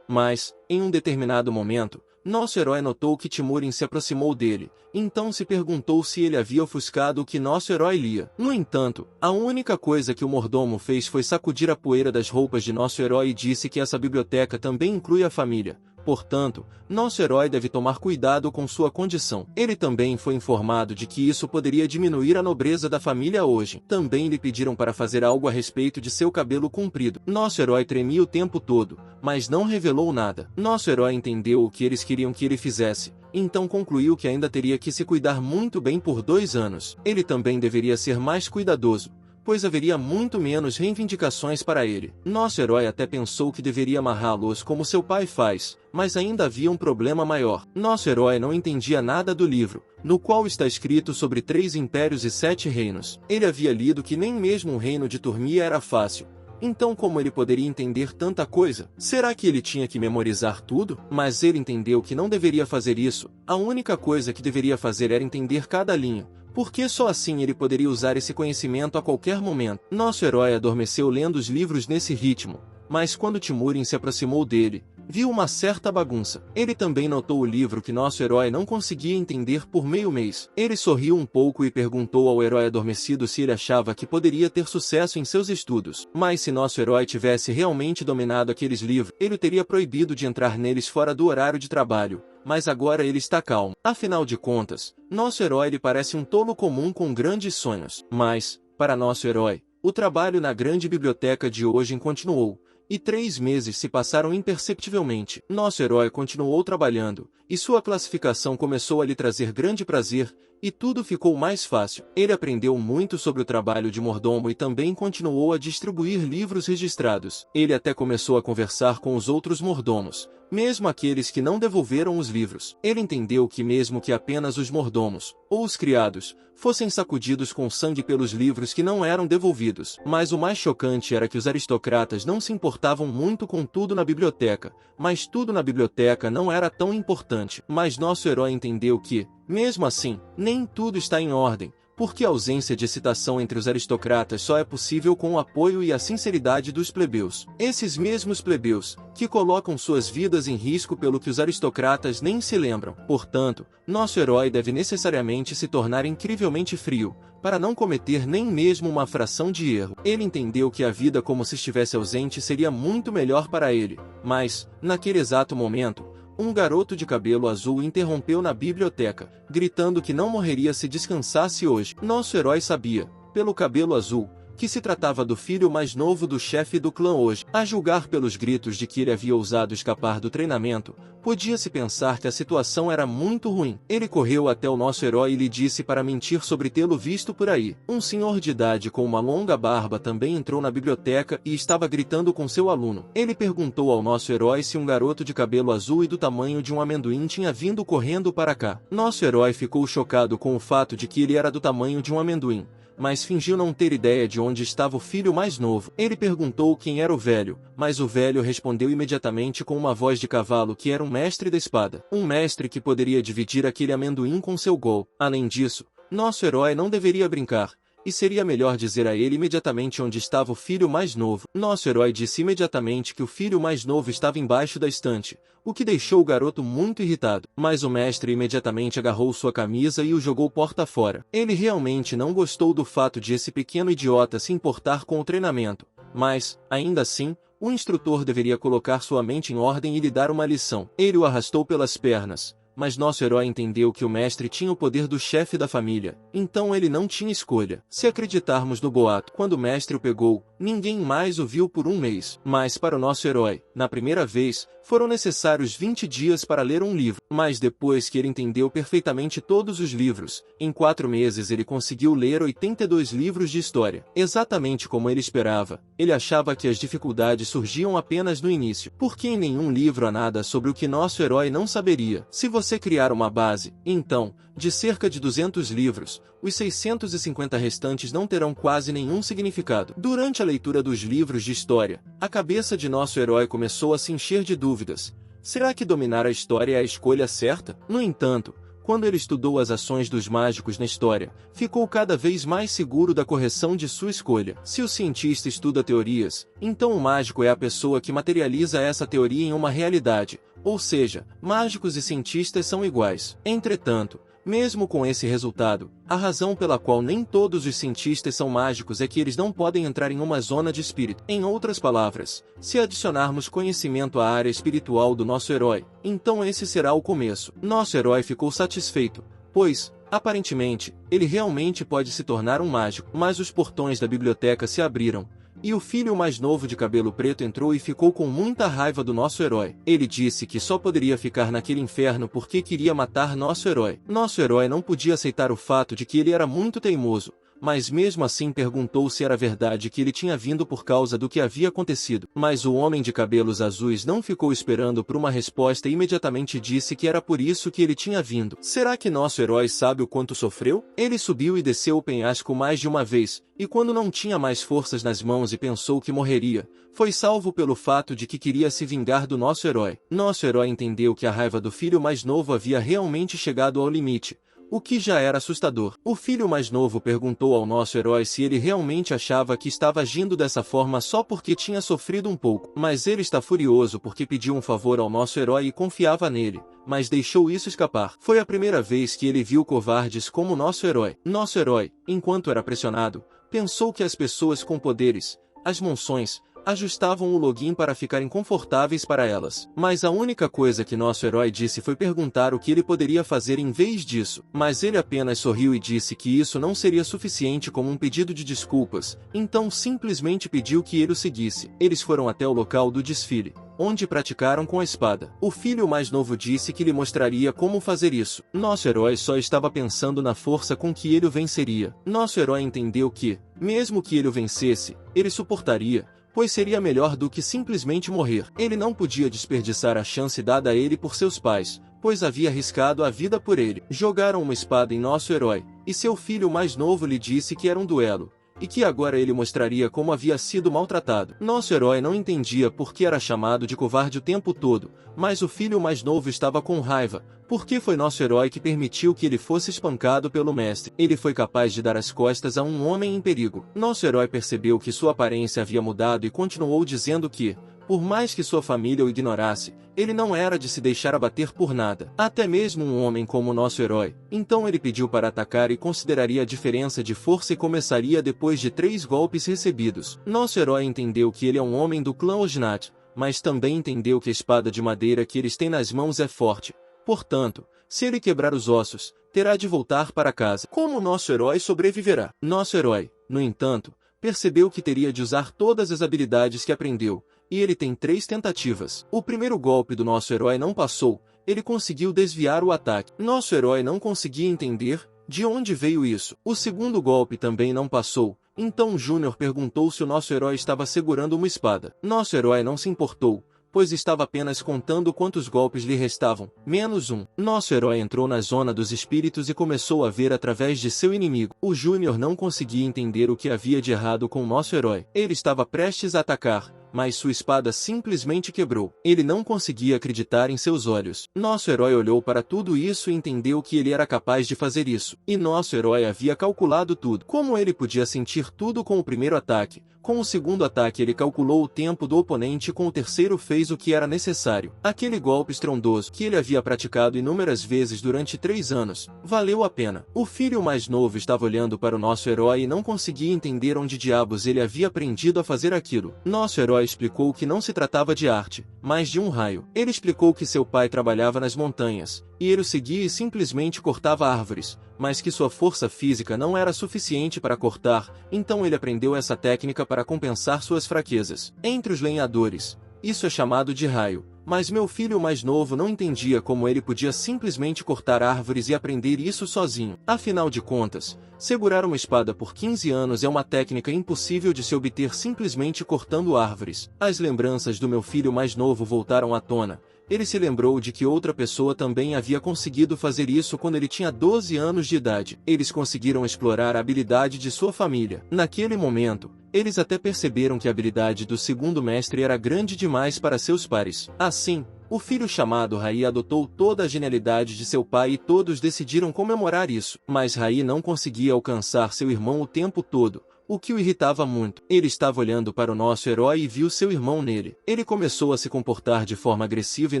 Mas, em um determinado momento, nosso herói notou que Timurin se aproximou dele, então se perguntou se ele havia ofuscado o que nosso herói lia. No entanto, a única coisa que o mordomo fez foi sacudir a poeira das roupas de nosso herói e disse que essa biblioteca também inclui a família. Portanto, nosso herói deve tomar cuidado com sua condição. Ele também foi informado de que isso poderia diminuir a nobreza da família hoje. Também lhe pediram para fazer algo a respeito de seu cabelo comprido. Nosso herói tremia o tempo todo, mas não revelou nada. Nosso herói entendeu o que eles queriam que ele fizesse, então concluiu que ainda teria que se cuidar muito bem por 2 anos. Ele também deveria ser mais cuidadoso, pois haveria muito menos reivindicações para ele. Nosso herói até pensou que deveria amarrá-los como seu pai faz, mas ainda havia um problema maior. Nosso herói não entendia nada do livro, no qual está escrito sobre 3 impérios e 7 reinos. Ele havia lido que nem mesmo o reino de Turmia era fácil. Então como ele poderia entender tanta coisa? Será que ele tinha que memorizar tudo? Mas ele entendeu que não deveria fazer isso. A única coisa que deveria fazer era entender cada linha, porque só assim ele poderia usar esse conhecimento a qualquer momento. Nosso herói adormeceu lendo os livros nesse ritmo, mas quando Timúrin se aproximou dele, viu uma certa bagunça. Ele também notou o livro que nosso herói não conseguia entender por meio mês. Ele sorriu um pouco e perguntou ao herói adormecido se ele achava que poderia ter sucesso em seus estudos. Mas se nosso herói tivesse realmente dominado aqueles livros, ele teria proibido de entrar neles fora do horário de trabalho. Mas agora ele está calmo. Afinal de contas, nosso herói lhe parece um tolo comum com grandes sonhos. Mas, para nosso herói, o trabalho na grande biblioteca de hoje continuou. E 3 meses se passaram imperceptivelmente. Nosso herói continuou trabalhando, e sua classificação começou a lhe trazer grande prazer, e tudo ficou mais fácil. Ele aprendeu muito sobre o trabalho de mordomo e também continuou a distribuir livros registrados. Ele até começou a conversar com os outros mordomos, mesmo aqueles que não devolveram os livros. Ele entendeu que mesmo que apenas os mordomos, ou os criados, fossem sacudidos com sangue pelos livros que não eram devolvidos. Mas o mais chocante era que os aristocratas não se importavam muito com tudo na biblioteca, mas tudo na biblioteca não era tão importante. Mas nosso herói entendeu que, mesmo assim, nem tudo está em ordem, porque a ausência de excitação entre os aristocratas só é possível com o apoio e a sinceridade dos plebeus. Esses mesmos plebeus, que colocam suas vidas em risco pelo que os aristocratas nem se lembram. Portanto, nosso herói deve necessariamente se tornar incrivelmente frio, para não cometer nem mesmo uma fração de erro. Ele entendeu que a vida como se estivesse ausente seria muito melhor para ele, mas, naquele exato momento, um garoto de cabelo azul interrompeu na biblioteca, gritando que não morreria se descansasse hoje. Nosso herói sabia, pelo cabelo azul, que se tratava do filho mais novo do chefe do clã hoje. A julgar pelos gritos de que ele havia ousado escapar do treinamento, podia-se pensar que a situação era muito ruim. Ele correu até o nosso herói e lhe disse para mentir sobre tê-lo visto por aí. Um senhor de idade com uma longa barba também entrou na biblioteca e estava gritando com seu aluno. Ele perguntou ao nosso herói se um garoto de cabelo azul e do tamanho de um amendoim tinha vindo correndo para cá. Nosso herói ficou chocado com o fato de que ele era do tamanho de um amendoim, mas fingiu não ter ideia de onde estava o filho mais novo. Ele perguntou quem era o velho, mas o velho respondeu imediatamente com uma voz de cavalo que era um mestre da espada. Um mestre que poderia dividir aquele amendoim com seu gol. Além disso, nosso herói não deveria brincar, e seria melhor dizer a ele imediatamente onde estava o filho mais novo. Nosso herói disse imediatamente que o filho mais novo estava embaixo da estante, o que deixou o garoto muito irritado. Mas o mestre imediatamente agarrou sua camisa e o jogou porta fora. Ele realmente não gostou do fato de esse pequeno idiota se importar com o treinamento, mas, ainda assim, o instrutor deveria colocar sua mente em ordem e lhe dar uma lição. Ele o arrastou pelas pernas, mas nosso herói entendeu que o mestre tinha o poder do chefe da família, então ele não tinha escolha. Se acreditarmos no boato, quando o mestre o pegou, ninguém mais o viu por um mês. Mas para o nosso herói, na primeira vez, foram necessários 20 dias para ler um livro. Mas depois que ele entendeu perfeitamente todos os livros, em 4 meses ele conseguiu ler 82 livros de história. Exatamente como ele esperava, ele achava que as dificuldades surgiam apenas no início, porque em nenhum livro há nada sobre o que nosso herói não saberia. Se você criar uma base, então, de cerca de 200 livros, os 650 restantes não terão quase nenhum significado. Durante a leitura dos livros de história, a cabeça de nosso herói começou a se encher de dúvidas. Será que dominar a história é a escolha certa? No entanto, quando ele estudou as ações dos mágicos na história, ficou cada vez mais seguro da correção de sua escolha. Se o cientista estuda teorias, então o mágico é a pessoa que materializa essa teoria em uma realidade, ou seja, mágicos e cientistas são iguais. Entretanto, mesmo com esse resultado, a razão pela qual nem todos os cientistas são mágicos é que eles não podem entrar em uma zona de espírito. Em outras palavras, se adicionarmos conhecimento à área espiritual do nosso herói, então esse será o começo. Nosso herói ficou satisfeito, pois, aparentemente, ele realmente pode se tornar um mágico. Mas os portões da biblioteca se abriram, e o filho mais novo de cabelo preto entrou e ficou com muita raiva do nosso herói. Ele disse que só poderia ficar naquele inferno porque queria matar nosso herói. Nosso herói não podia aceitar o fato de que ele era muito teimoso, mas mesmo assim perguntou se era verdade que ele tinha vindo por causa do que havia acontecido. Mas o homem de cabelos azuis não ficou esperando por uma resposta e imediatamente disse que era por isso que ele tinha vindo. Será que nosso herói sabe o quanto sofreu? Ele subiu e desceu o penhasco mais de uma vez, e quando não tinha mais forças nas mãos e pensou que morreria, foi salvo pelo fato de que queria se vingar do nosso herói. Nosso herói entendeu que a raiva do filho mais novo havia realmente chegado ao limite, o que já era assustador. O filho mais novo perguntou ao nosso herói se ele realmente achava que estava agindo dessa forma só porque tinha sofrido um pouco. Mas ele está furioso porque pediu um favor ao nosso herói e confiava nele, mas deixou isso escapar. Foi a primeira vez que ele viu covardes como nosso herói. Nosso herói, enquanto era pressionado, pensou que as pessoas com poderes, as monções, ajustavam o login para ficarem confortáveis para elas. Mas a única coisa que nosso herói disse foi perguntar o que ele poderia fazer em vez disso. Mas ele apenas sorriu e disse que isso não seria suficiente como um pedido de desculpas, então simplesmente pediu que ele o seguisse. Eles foram até o local do desfile, onde praticaram com a espada. O filho mais novo disse que lhe mostraria como fazer isso. Nosso herói só estava pensando na força com que ele o venceria. Nosso herói entendeu que, mesmo que ele o vencesse, ele suportaria, pois seria melhor do que simplesmente morrer. Ele não podia desperdiçar a chance dada a ele por seus pais, pois havia arriscado a vida por ele. Jogaram uma espada em nosso herói, e seu filho mais novo lhe disse que era um duelo, e que agora ele mostraria como havia sido maltratado. Nosso herói não entendia por que era chamado de covarde o tempo todo, mas o filho mais novo estava com raiva, porque foi nosso herói que permitiu que ele fosse espancado pelo mestre. Ele foi capaz de dar as costas a um homem em perigo. Nosso herói percebeu que sua aparência havia mudado e continuou dizendo que, por mais que sua família o ignorasse, ele não era de se deixar abater por nada, até mesmo um homem como nosso herói. Então ele pediu para atacar e consideraria a diferença de força e começaria depois de 3 golpes recebidos. Nosso herói entendeu que ele é um homem do clã Ojnat, mas também entendeu que a espada de madeira que eles têm nas mãos é forte. Portanto, se ele quebrar os ossos, terá de voltar para casa. Como nosso herói sobreviverá? Nosso herói, no entanto, percebeu que teria de usar todas as habilidades que aprendeu, e ele tem 3 tentativas. O primeiro golpe do nosso herói não passou, ele conseguiu desviar o ataque. Nosso herói não conseguia entender de onde veio isso. O segundo golpe também não passou, então Júnior perguntou se o nosso herói estava segurando uma espada. Nosso herói não se importou, pois estava apenas contando quantos golpes lhe restavam, -1. Nosso herói entrou na zona dos espíritos e começou a ver através de seu inimigo. O Júnior não conseguia entender o que havia de errado com nosso herói. Ele estava prestes a atacar, mas sua espada simplesmente quebrou. Ele não conseguia acreditar em seus olhos. Nosso herói olhou para tudo isso e entendeu que ele era capaz de fazer isso. E nosso herói havia calculado tudo. Como ele podia sentir tudo com o primeiro ataque, com o segundo ataque ele calculou o tempo do oponente e com o terceiro fez o que era necessário. Aquele golpe estrondoso que ele havia praticado inúmeras vezes durante 3 anos, valeu a pena. O filho mais novo estava olhando para o nosso herói e não conseguia entender onde diabos ele havia aprendido a fazer aquilo. Nosso herói explicou que não se tratava de arte, mas de um raio. Ele explicou que seu pai trabalhava nas montanhas, e ele o seguia e simplesmente cortava árvores, mas que sua força física não era suficiente para cortar, então ele aprendeu essa técnica para compensar suas fraquezas. Entre os lenhadores, isso é chamado de raio. Mas meu filho mais novo não entendia como ele podia simplesmente cortar árvores e aprender isso sozinho. Afinal de contas, segurar uma espada por 15 anos é uma técnica impossível de se obter simplesmente cortando árvores. As lembranças do meu filho mais novo voltaram à tona. Ele se lembrou de que outra pessoa também havia conseguido fazer isso quando ele tinha 12 anos de idade. Eles conseguiram explorar a habilidade de sua família. Naquele momento, eles até perceberam que a habilidade do segundo mestre era grande demais para seus pares. Assim, o filho chamado Rai adotou toda a genialidade de seu pai e todos decidiram comemorar isso. Mas Rai não conseguia alcançar seu irmão o tempo todo, o que o irritava muito. Ele estava olhando para o nosso herói e viu seu irmão nele. Ele começou a se comportar de forma agressiva e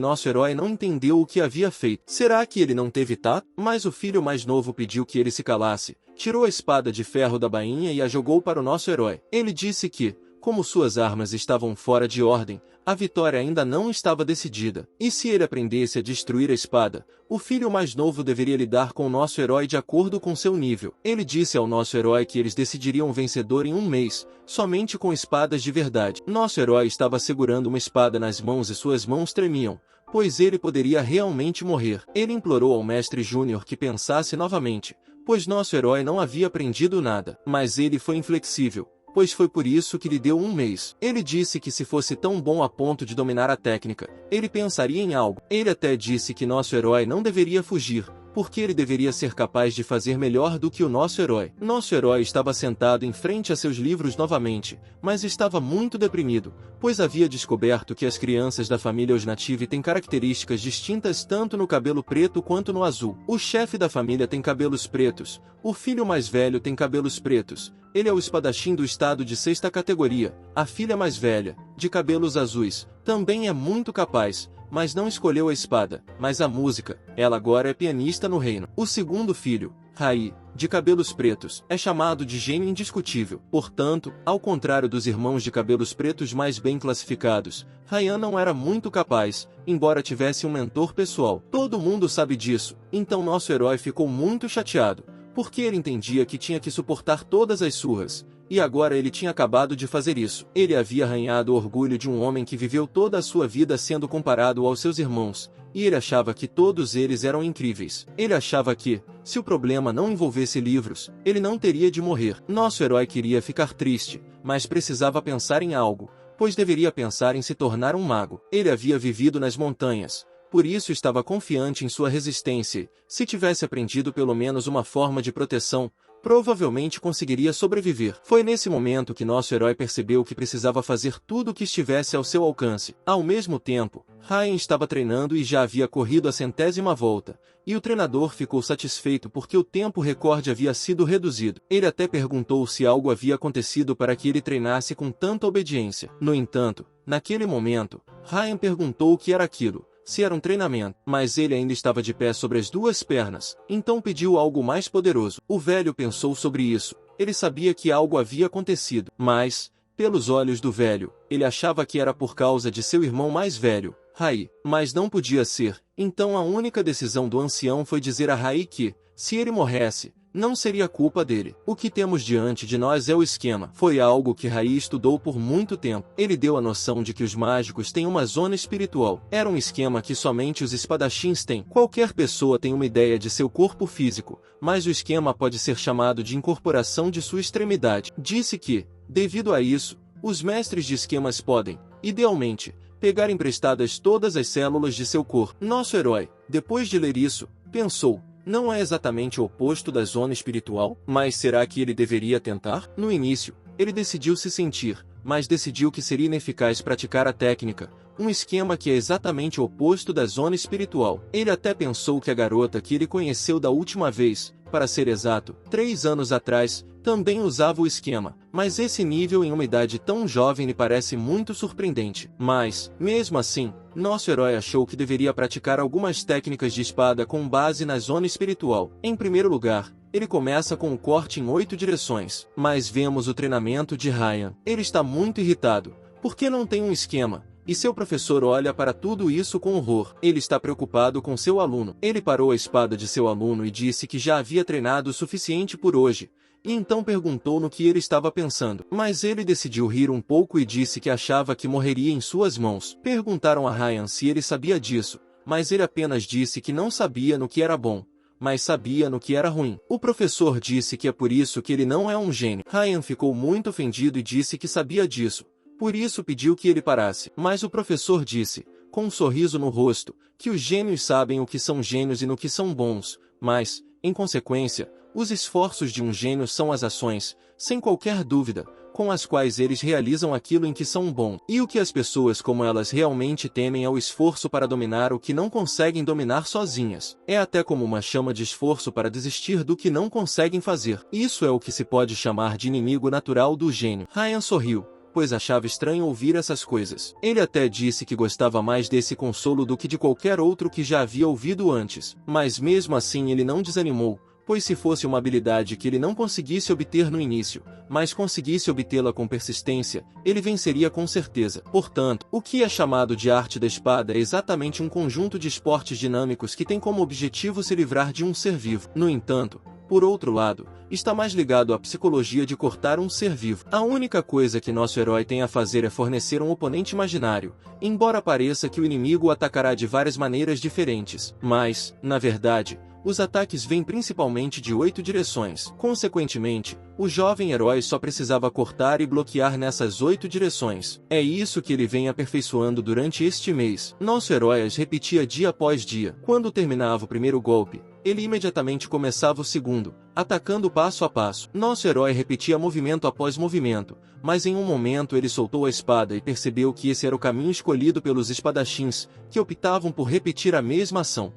nosso herói não entendeu o que havia feito. Será que ele não teve tato? Mas o filho mais novo pediu que ele se calasse, tirou a espada de ferro da bainha e a jogou para o nosso herói. Ele disse que, como suas armas estavam fora de ordem, a vitória ainda não estava decidida. E se ele aprendesse a destruir a espada, o filho mais novo deveria lidar com o nosso herói de acordo com seu nível. Ele disse ao nosso herói que eles decidiriam o vencedor em 1 mês, somente com espadas de verdade. Nosso herói estava segurando uma espada nas mãos e suas mãos tremiam, pois ele poderia realmente morrer. Ele implorou ao mestre Júnior que pensasse novamente, pois nosso herói não havia aprendido nada. Mas ele foi inflexível, pois foi por isso que lhe deu 1 mês. Ele disse que se fosse tão bom a ponto de dominar a técnica, ele pensaria em algo. Ele até disse que nosso herói não deveria fugir, porque ele deveria ser capaz de fazer melhor do que o nosso herói. Nosso herói estava sentado em frente a seus livros novamente, mas estava muito deprimido, pois havia descoberto que as crianças da família Osnative têm características distintas tanto no cabelo preto quanto no azul. O chefe da família tem cabelos pretos, o filho mais velho tem cabelos pretos, ele é o espadachim do estado de 6ª categoria, a filha mais velha, de cabelos azuis, também é muito capaz, mas não escolheu a espada, mas a música. Ela agora é pianista no reino. O segundo filho, Rai, de cabelos pretos, é chamado de gênio indiscutível. Portanto, ao contrário dos irmãos de cabelos pretos mais bem classificados, Ryan não era muito capaz, embora tivesse um mentor pessoal. Todo mundo sabe disso, então nosso herói ficou muito chateado, porque ele entendia que tinha que suportar todas as surras. E agora ele tinha acabado de fazer isso. Ele havia arranhado o orgulho de um homem que viveu toda a sua vida sendo comparado aos seus irmãos, e ele achava que todos eles eram incríveis. Ele achava que, se o problema não envolvesse livros, ele não teria de morrer. Nosso herói queria ficar triste, mas precisava pensar em algo, pois deveria pensar em se tornar um mago. Ele havia vivido nas montanhas, por isso estava confiante em sua resistência. Se tivesse aprendido pelo menos uma forma de proteção, provavelmente conseguiria sobreviver. Foi nesse momento que nosso herói percebeu que precisava fazer tudo o que estivesse ao seu alcance. Ao mesmo tempo, Ryan estava treinando e já havia corrido a 100ª volta, e o treinador ficou satisfeito porque o tempo recorde havia sido reduzido. Ele até perguntou se algo havia acontecido para que ele treinasse com tanta obediência. No entanto, naquele momento, Ryan perguntou o que era aquilo. Se era um treinamento, mas ele ainda estava de pé sobre as 2 pernas, então pediu algo mais poderoso. O velho pensou sobre isso. Ele sabia que algo havia acontecido, mas, pelos olhos do velho, ele achava que era por causa de seu irmão mais velho, Rai, mas não podia ser. Então a única decisão do ancião foi dizer a Rai que, se ele morresse, não seria culpa dele. O que temos diante de nós é o esquema. Foi algo que Rai estudou por muito tempo. Ele deu a noção de que os mágicos têm uma zona espiritual. Era um esquema que somente os espadachins têm. Qualquer pessoa tem uma ideia de seu corpo físico, mas o esquema pode ser chamado de incorporação de sua extremidade. Disse que, devido a isso, os mestres de esquemas podem, idealmente, pegar emprestadas todas as células de seu corpo. Nosso herói, depois de ler isso, pensou: não é exatamente o oposto da zona espiritual, mas será que ele deveria tentar? No início, ele decidiu se sentir, mas decidiu que seria ineficaz praticar a técnica, um esquema que é exatamente o oposto da zona espiritual. Ele até pensou que a garota que ele conheceu da última vez, para ser exato, 3 anos atrás, também usava o esquema, mas esse nível em uma idade tão jovem lhe parece muito surpreendente. Mas, mesmo assim, nosso herói achou que deveria praticar algumas técnicas de espada com base na zona espiritual. Em primeiro lugar, ele começa com o corte em 8 direções. Mas vemos o treinamento de Ryan. Ele está muito irritado, porque não tem um esquema, e seu professor olha para tudo isso com horror. Ele está preocupado com seu aluno. Ele parou a espada de seu aluno e disse que já havia treinado o suficiente por hoje, e então perguntou no que ele estava pensando. Mas ele decidiu rir um pouco e disse que achava que morreria em suas mãos. Perguntaram a Ryan se ele sabia disso, mas ele apenas disse que não sabia no que era bom, mas sabia no que era ruim. O professor disse que é por isso que ele não é um gênio. Ryan ficou muito ofendido e disse que sabia disso, por isso pediu que ele parasse. Mas o professor disse, com um sorriso no rosto, que os gênios sabem o que são gênios e no que são bons, mas, em consequência, os esforços de um gênio são as ações, sem qualquer dúvida, com as quais eles realizam aquilo em que são bons. E o que as pessoas como elas realmente temem é o esforço para dominar o que não conseguem dominar sozinhas. É até como uma chama de esforço para desistir do que não conseguem fazer. Isso é o que se pode chamar de inimigo natural do gênio. Ryan sorriu, pois achava estranho ouvir essas coisas. Ele até disse que gostava mais desse consolo do que de qualquer outro que já havia ouvido antes. Mas mesmo assim ele não desanimou, pois se fosse uma habilidade que ele não conseguisse obter no início, mas conseguisse obtê-la com persistência, ele venceria com certeza. Portanto, o que é chamado de arte da espada é exatamente um conjunto de esportes dinâmicos que tem como objetivo se livrar de um ser vivo. No entanto, por outro lado, está mais ligado à psicologia de cortar um ser vivo. A única coisa que nosso herói tem a fazer é fornecer um oponente imaginário, embora pareça que o inimigo o atacará de várias maneiras diferentes. Mas, na verdade, Os ataques vêm principalmente de 8 direções. Consequentemente, o jovem herói só precisava cortar e bloquear nessas 8 direções. É isso que ele vem aperfeiçoando durante este mês. Nosso herói as repetia dia após dia. Quando terminava o primeiro golpe, ele imediatamente começava o segundo, atacando passo a passo. Nosso herói repetia movimento após movimento, mas em um momento ele soltou a espada e percebeu que esse era o caminho escolhido pelos espadachins, que optavam por repetir a mesma ação.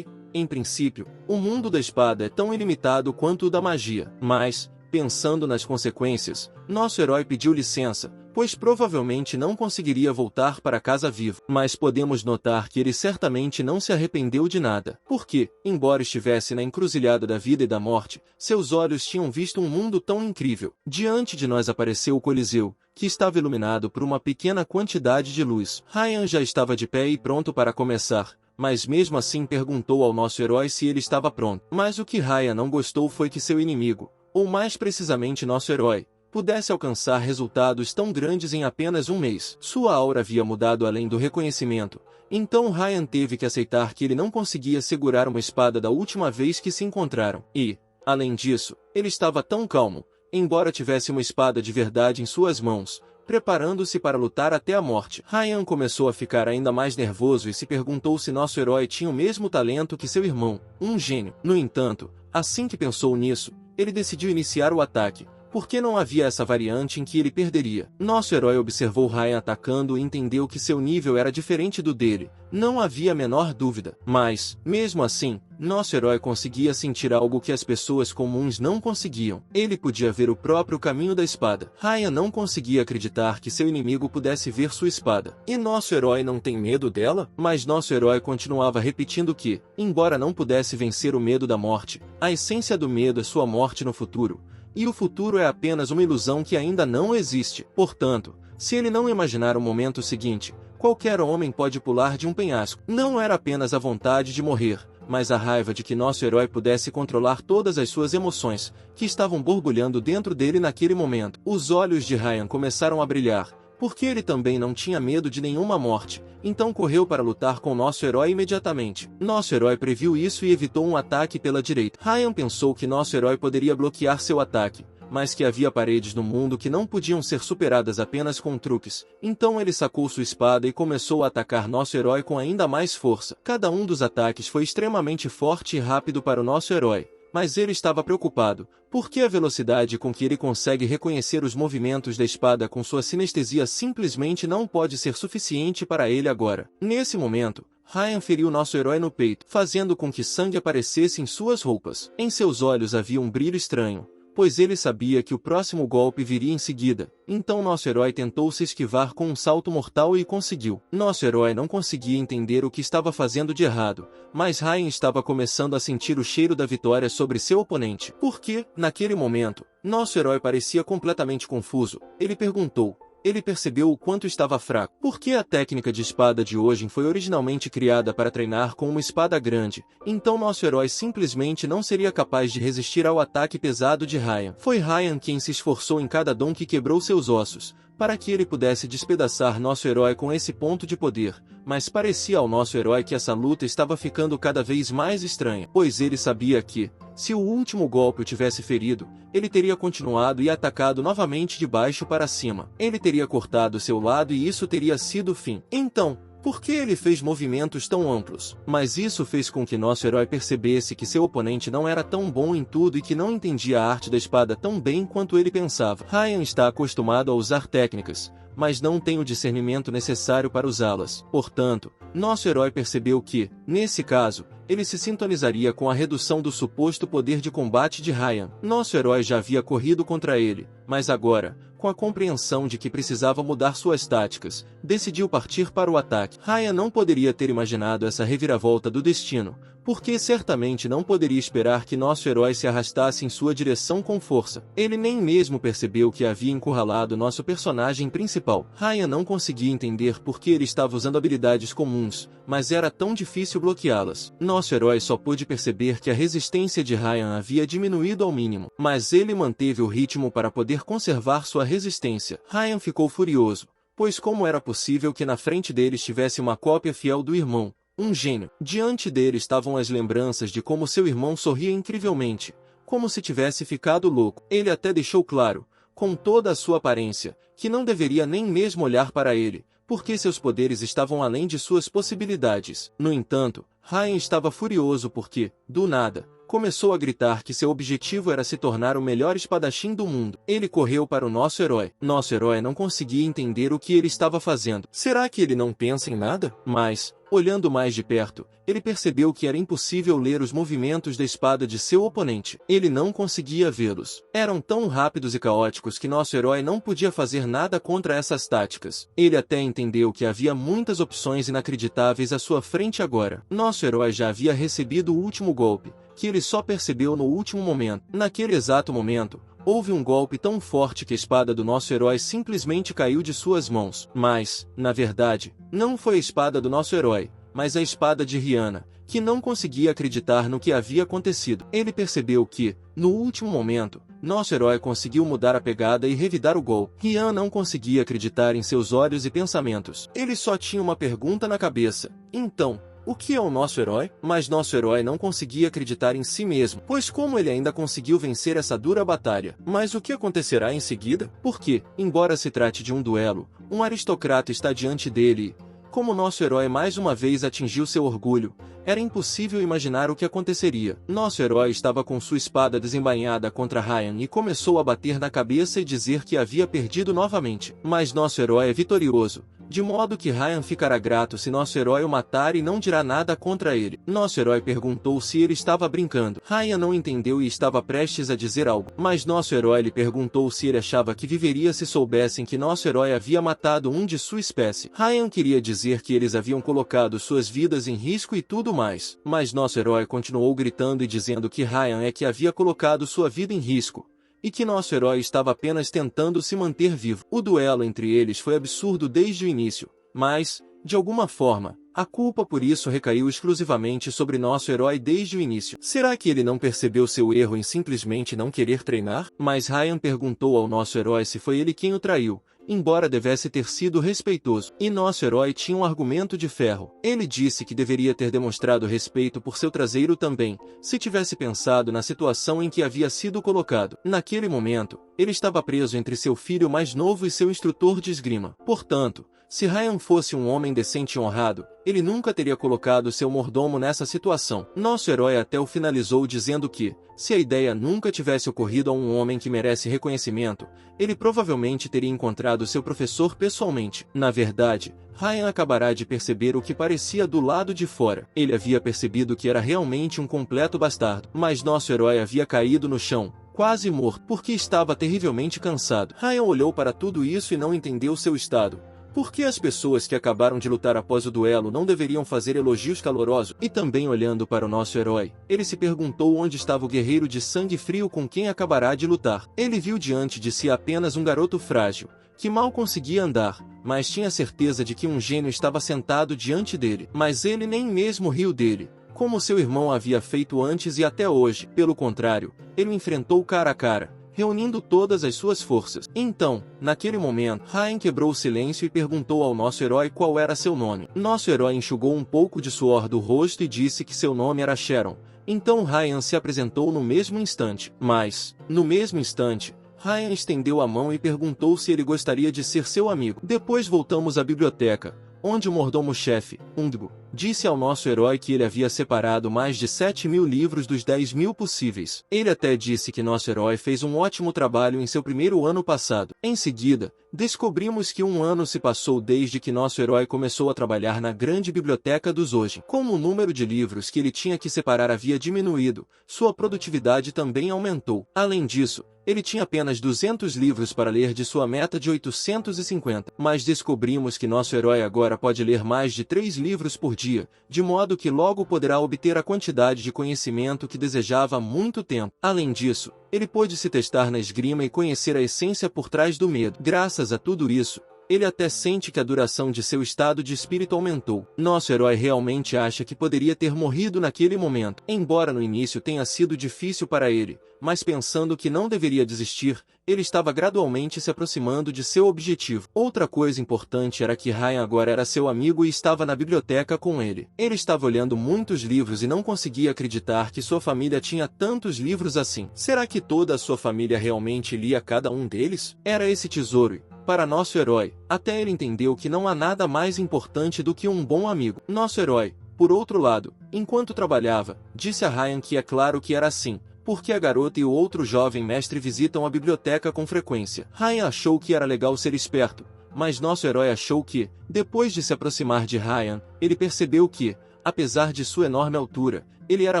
Em princípio, o mundo da espada é tão ilimitado quanto o da magia. Mas, pensando nas consequências, nosso herói pediu licença, pois provavelmente não conseguiria voltar para casa vivo. Mas podemos notar que ele certamente não se arrependeu de nada, porque, embora estivesse na encruzilhada da vida e da morte, seus olhos tinham visto um mundo tão incrível. Diante de nós apareceu o Coliseu, que estava iluminado por uma pequena quantidade de luz. Ryan já estava de pé e pronto para começar, mas mesmo assim perguntou ao nosso herói se ele estava pronto. Mas o que Ryan não gostou foi que seu inimigo, ou mais precisamente nosso herói, pudesse alcançar resultados tão grandes em apenas um mês. Sua aura havia mudado além do reconhecimento, então Ryan teve que aceitar que ele não conseguia segurar uma espada da última vez que se encontraram. E, além disso, ele estava tão calmo, embora tivesse uma espada de verdade em suas mãos, preparando-se para lutar até a morte. Ryan começou a ficar ainda mais nervoso e se perguntou se nosso herói tinha o mesmo talento que seu irmão, um gênio. No entanto, assim que pensou nisso, ele decidiu iniciar o ataque, porque não havia essa variante em que ele perderia. Nosso herói observou Ryan atacando e entendeu que seu nível era diferente do dele. Não havia a menor dúvida. Mas, mesmo assim, nosso herói conseguia sentir algo que as pessoas comuns não conseguiam. Ele podia ver o próprio caminho da espada. Ryan não conseguia acreditar que seu inimigo pudesse ver sua espada. E nosso herói não tem medo dela? Mas nosso herói continuava repetindo que, embora não pudesse vencer o medo da morte, a essência do medo é sua morte no futuro. E o futuro é apenas uma ilusão que ainda não existe. Portanto, se ele não imaginar o momento seguinte, qualquer homem pode pular de um penhasco. Não era apenas a vontade de morrer, mas a raiva de que nosso herói pudesse controlar todas as suas emoções, que estavam borbulhando dentro dele naquele momento. Os olhos de Ryan começaram a brilhar, porque ele também não tinha medo de nenhuma morte, então correu para lutar com nosso herói imediatamente. Nosso herói previu isso e evitou um ataque pela direita. Ryan pensou que nosso herói poderia bloquear seu ataque, mas que havia paredes no mundo que não podiam ser superadas apenas com truques. Então ele sacou sua espada e começou a atacar nosso herói com ainda mais força. Cada um dos ataques foi extremamente forte e rápido para o nosso herói, mas ele estava preocupado, porque a velocidade com que ele consegue reconhecer os movimentos da espada com sua sinestesia simplesmente não pode ser suficiente para ele agora. Nesse momento, Ryan feriu nosso herói no peito, fazendo com que sangue aparecesse em suas roupas. Em seus olhos havia um brilho estranho, pois ele sabia que o próximo golpe viria em seguida. Então nosso herói tentou se esquivar com um salto mortal e conseguiu. Nosso herói não conseguia entender o que estava fazendo de errado, mas Ryan estava começando a sentir o cheiro da vitória sobre seu oponente. Porque, naquele momento, nosso herói parecia completamente confuso. Ele perguntou. Ele percebeu o quanto estava fraco. Porque a técnica de espada de hoje foi originalmente criada para treinar com uma espada grande, então nosso herói simplesmente não seria capaz de resistir ao ataque pesado de Ryan. Foi Ryan quem se esforçou em cada dom que quebrou seus ossos, para que ele pudesse despedaçar nosso herói com esse ponto de poder, mas parecia ao nosso herói que essa luta estava ficando cada vez mais estranha, pois ele sabia que, se o último golpe o tivesse ferido, ele teria continuado e atacado novamente de baixo para cima. Ele teria cortado seu lado e isso teria sido o fim. Então, por que ele fez movimentos tão amplos? Mas isso fez com que nosso herói percebesse que seu oponente não era tão bom em tudo e que não entendia a arte da espada tão bem quanto ele pensava. Ryan está acostumado a usar técnicas, mas não tem o discernimento necessário para usá-las. Portanto, nosso herói percebeu que, nesse caso, ele se sintonizaria com a redução do suposto poder de combate de Ryan. Nosso herói já havia corrido contra ele, mas agora, com a compreensão de que precisava mudar suas táticas, decidiu partir para o ataque. Ryan não poderia ter imaginado essa reviravolta do destino, porque certamente não poderia esperar que nosso herói se arrastasse em sua direção com força. Ele nem mesmo percebeu que havia encurralado nosso personagem principal. Ryan não conseguia entender por que ele estava usando habilidades comuns, mas era tão difícil bloqueá-las. Nosso herói só pôde perceber que a resistência de Ryan havia diminuído ao mínimo, mas ele manteve o ritmo para poder conservar sua resistência. Ryan ficou furioso, pois como era possível que na frente dele estivesse uma cópia fiel do irmão, um gênio. Diante dele estavam as lembranças de como seu irmão sorria incrivelmente, como se tivesse ficado louco. Ele até deixou claro, com toda a sua aparência, que não deveria nem mesmo olhar para ele, porque seus poderes estavam além de suas possibilidades. No entanto, Ryan estava furioso porque, do nada, começou a gritar que seu objetivo era se tornar o melhor espadachim do mundo. Ele correu para o nosso herói. Nosso herói não conseguia entender o que ele estava fazendo. Será que ele não pensa em nada? Mas, olhando mais de perto, ele percebeu que era impossível ler os movimentos da espada de seu oponente. Ele não conseguia vê-los. Eram tão rápidos e caóticos que nosso herói não podia fazer nada contra essas táticas. Ele até entendeu que havia muitas opções inacreditáveis à sua frente agora. Nosso herói já havia recebido o último golpe, que ele só percebeu no último momento. Naquele exato momento, houve um golpe tão forte que a espada do nosso herói simplesmente caiu de suas mãos. Mas, na verdade, não foi a espada do nosso herói, mas a espada de Ryan, que não conseguia acreditar no que havia acontecido. Ele percebeu que, no último momento, nosso herói conseguiu mudar a pegada e revidar o golpe. Ryan não conseguia acreditar em seus olhos e pensamentos. Ele só tinha uma pergunta na cabeça. Então, o que é o nosso herói? Mas nosso herói não conseguia acreditar em si mesmo, pois como ele ainda conseguiu vencer essa dura batalha? Mas o que acontecerá em seguida? Porque, embora se trate de um duelo, um aristocrata está diante dele e, como nosso herói mais uma vez atingiu seu orgulho, era impossível imaginar o que aconteceria. Nosso herói estava com sua espada desembainhada contra Ryan e começou a bater na cabeça e dizer que havia perdido novamente. Mas nosso herói é vitorioso, de modo que Ryan ficará grato se nosso herói o matar e não dirá nada contra ele. Nosso herói perguntou se ele estava brincando. Ryan não entendeu e estava prestes a dizer algo, mas nosso herói lhe perguntou se ele achava que viveria se soubessem que nosso herói havia matado um de sua espécie. Ryan queria dizer que eles haviam colocado suas vidas em risco e tudo mais, mas nosso herói continuou gritando e dizendo que Ryan é que havia colocado sua vida em risco, e que nosso herói estava apenas tentando se manter vivo. O duelo entre eles foi absurdo desde o início, mas, de alguma forma, a culpa por isso recaiu exclusivamente sobre nosso herói desde o início. Será que ele não percebeu seu erro em simplesmente não querer treinar? Mas Ryan perguntou ao nosso herói se foi ele quem o traiu, embora devesse ter sido respeitoso. E nosso herói tinha um argumento de ferro. Ele disse que deveria ter demonstrado respeito por seu traseiro também, se tivesse pensado na situação em que havia sido colocado. Naquele momento, ele estava preso entre seu filho mais novo e seu instrutor de esgrima. Portanto, se Ryan fosse um homem decente e honrado, ele nunca teria colocado seu mordomo nessa situação. Nosso herói até o finalizou dizendo que, se a ideia nunca tivesse ocorrido a um homem que merece reconhecimento, ele provavelmente teria encontrado seu professor pessoalmente. Na verdade, Ryan acabará de perceber o que parecia do lado de fora. Ele havia percebido que era realmente um completo bastardo, mas nosso herói havia caído no chão, quase morto, porque estava terrivelmente cansado. Ryan olhou para tudo isso e não entendeu seu estado. Por que as pessoas que acabaram de lutar após o duelo não deveriam fazer elogios calorosos? E também olhando para o nosso herói, ele se perguntou onde estava o guerreiro de sangue frio com quem acabará de lutar. Ele viu diante de si apenas um garoto frágil, que mal conseguia andar, mas tinha certeza de que um gênio estava sentado diante dele. Mas ele nem mesmo riu dele, como seu irmão havia feito antes e até hoje. Pelo contrário, ele o enfrentou cara a cara, reunindo todas as suas forças. Então, naquele momento, Ryan quebrou o silêncio e perguntou ao nosso herói qual era seu nome. Nosso herói enxugou um pouco de suor do rosto e disse que seu nome era Sharon. Então Ryan se apresentou no mesmo instante. Mas, no mesmo instante, Ryan estendeu a mão e perguntou se ele gostaria de ser seu amigo. Depois voltamos à biblioteca, onde o mordomo-chefe, Ungbo, disse ao nosso herói que ele havia separado mais de 7.000 livros dos 10.000 possíveis. Ele até disse que nosso herói fez um ótimo trabalho em seu primeiro ano passado. Em seguida, descobrimos que um ano se passou desde que nosso herói começou a trabalhar na grande biblioteca dos hoje. Como o número de livros que ele tinha que separar havia diminuído, sua produtividade também aumentou. Além disso, ele tinha apenas 200 livros para ler de sua meta de 850. Mas descobrimos que nosso herói agora pode ler mais de 3 livros por dia, de modo que logo poderá obter a quantidade de conhecimento que desejava há muito tempo. Além disso, ele pôde se testar na esgrima e conhecer a essência por trás do medo. Graças a tudo isso, ele até sente que a duração de seu estado de espírito aumentou. Nosso herói realmente acha que poderia ter morrido naquele momento. Embora no início tenha sido difícil para ele, mas pensando que não deveria desistir, ele estava gradualmente se aproximando de seu objetivo. Outra coisa importante era que Ryan agora era seu amigo e estava na biblioteca com ele. Ele estava olhando muitos livros e não conseguia acreditar que sua família tinha tantos livros assim. Será que toda a sua família realmente lia cada um deles? Era esse tesouro. Para nosso herói, até ele entendeu que não há nada mais importante do que um bom amigo. Nosso herói, por outro lado, enquanto trabalhava, disse a Ryan que é claro que era assim, porque a garota e o outro jovem mestre visitam a biblioteca com frequência. Ryan achou que era legal ser esperto, mas nosso herói achou que, depois de se aproximar de Ryan, ele percebeu que, apesar de sua enorme altura, ele era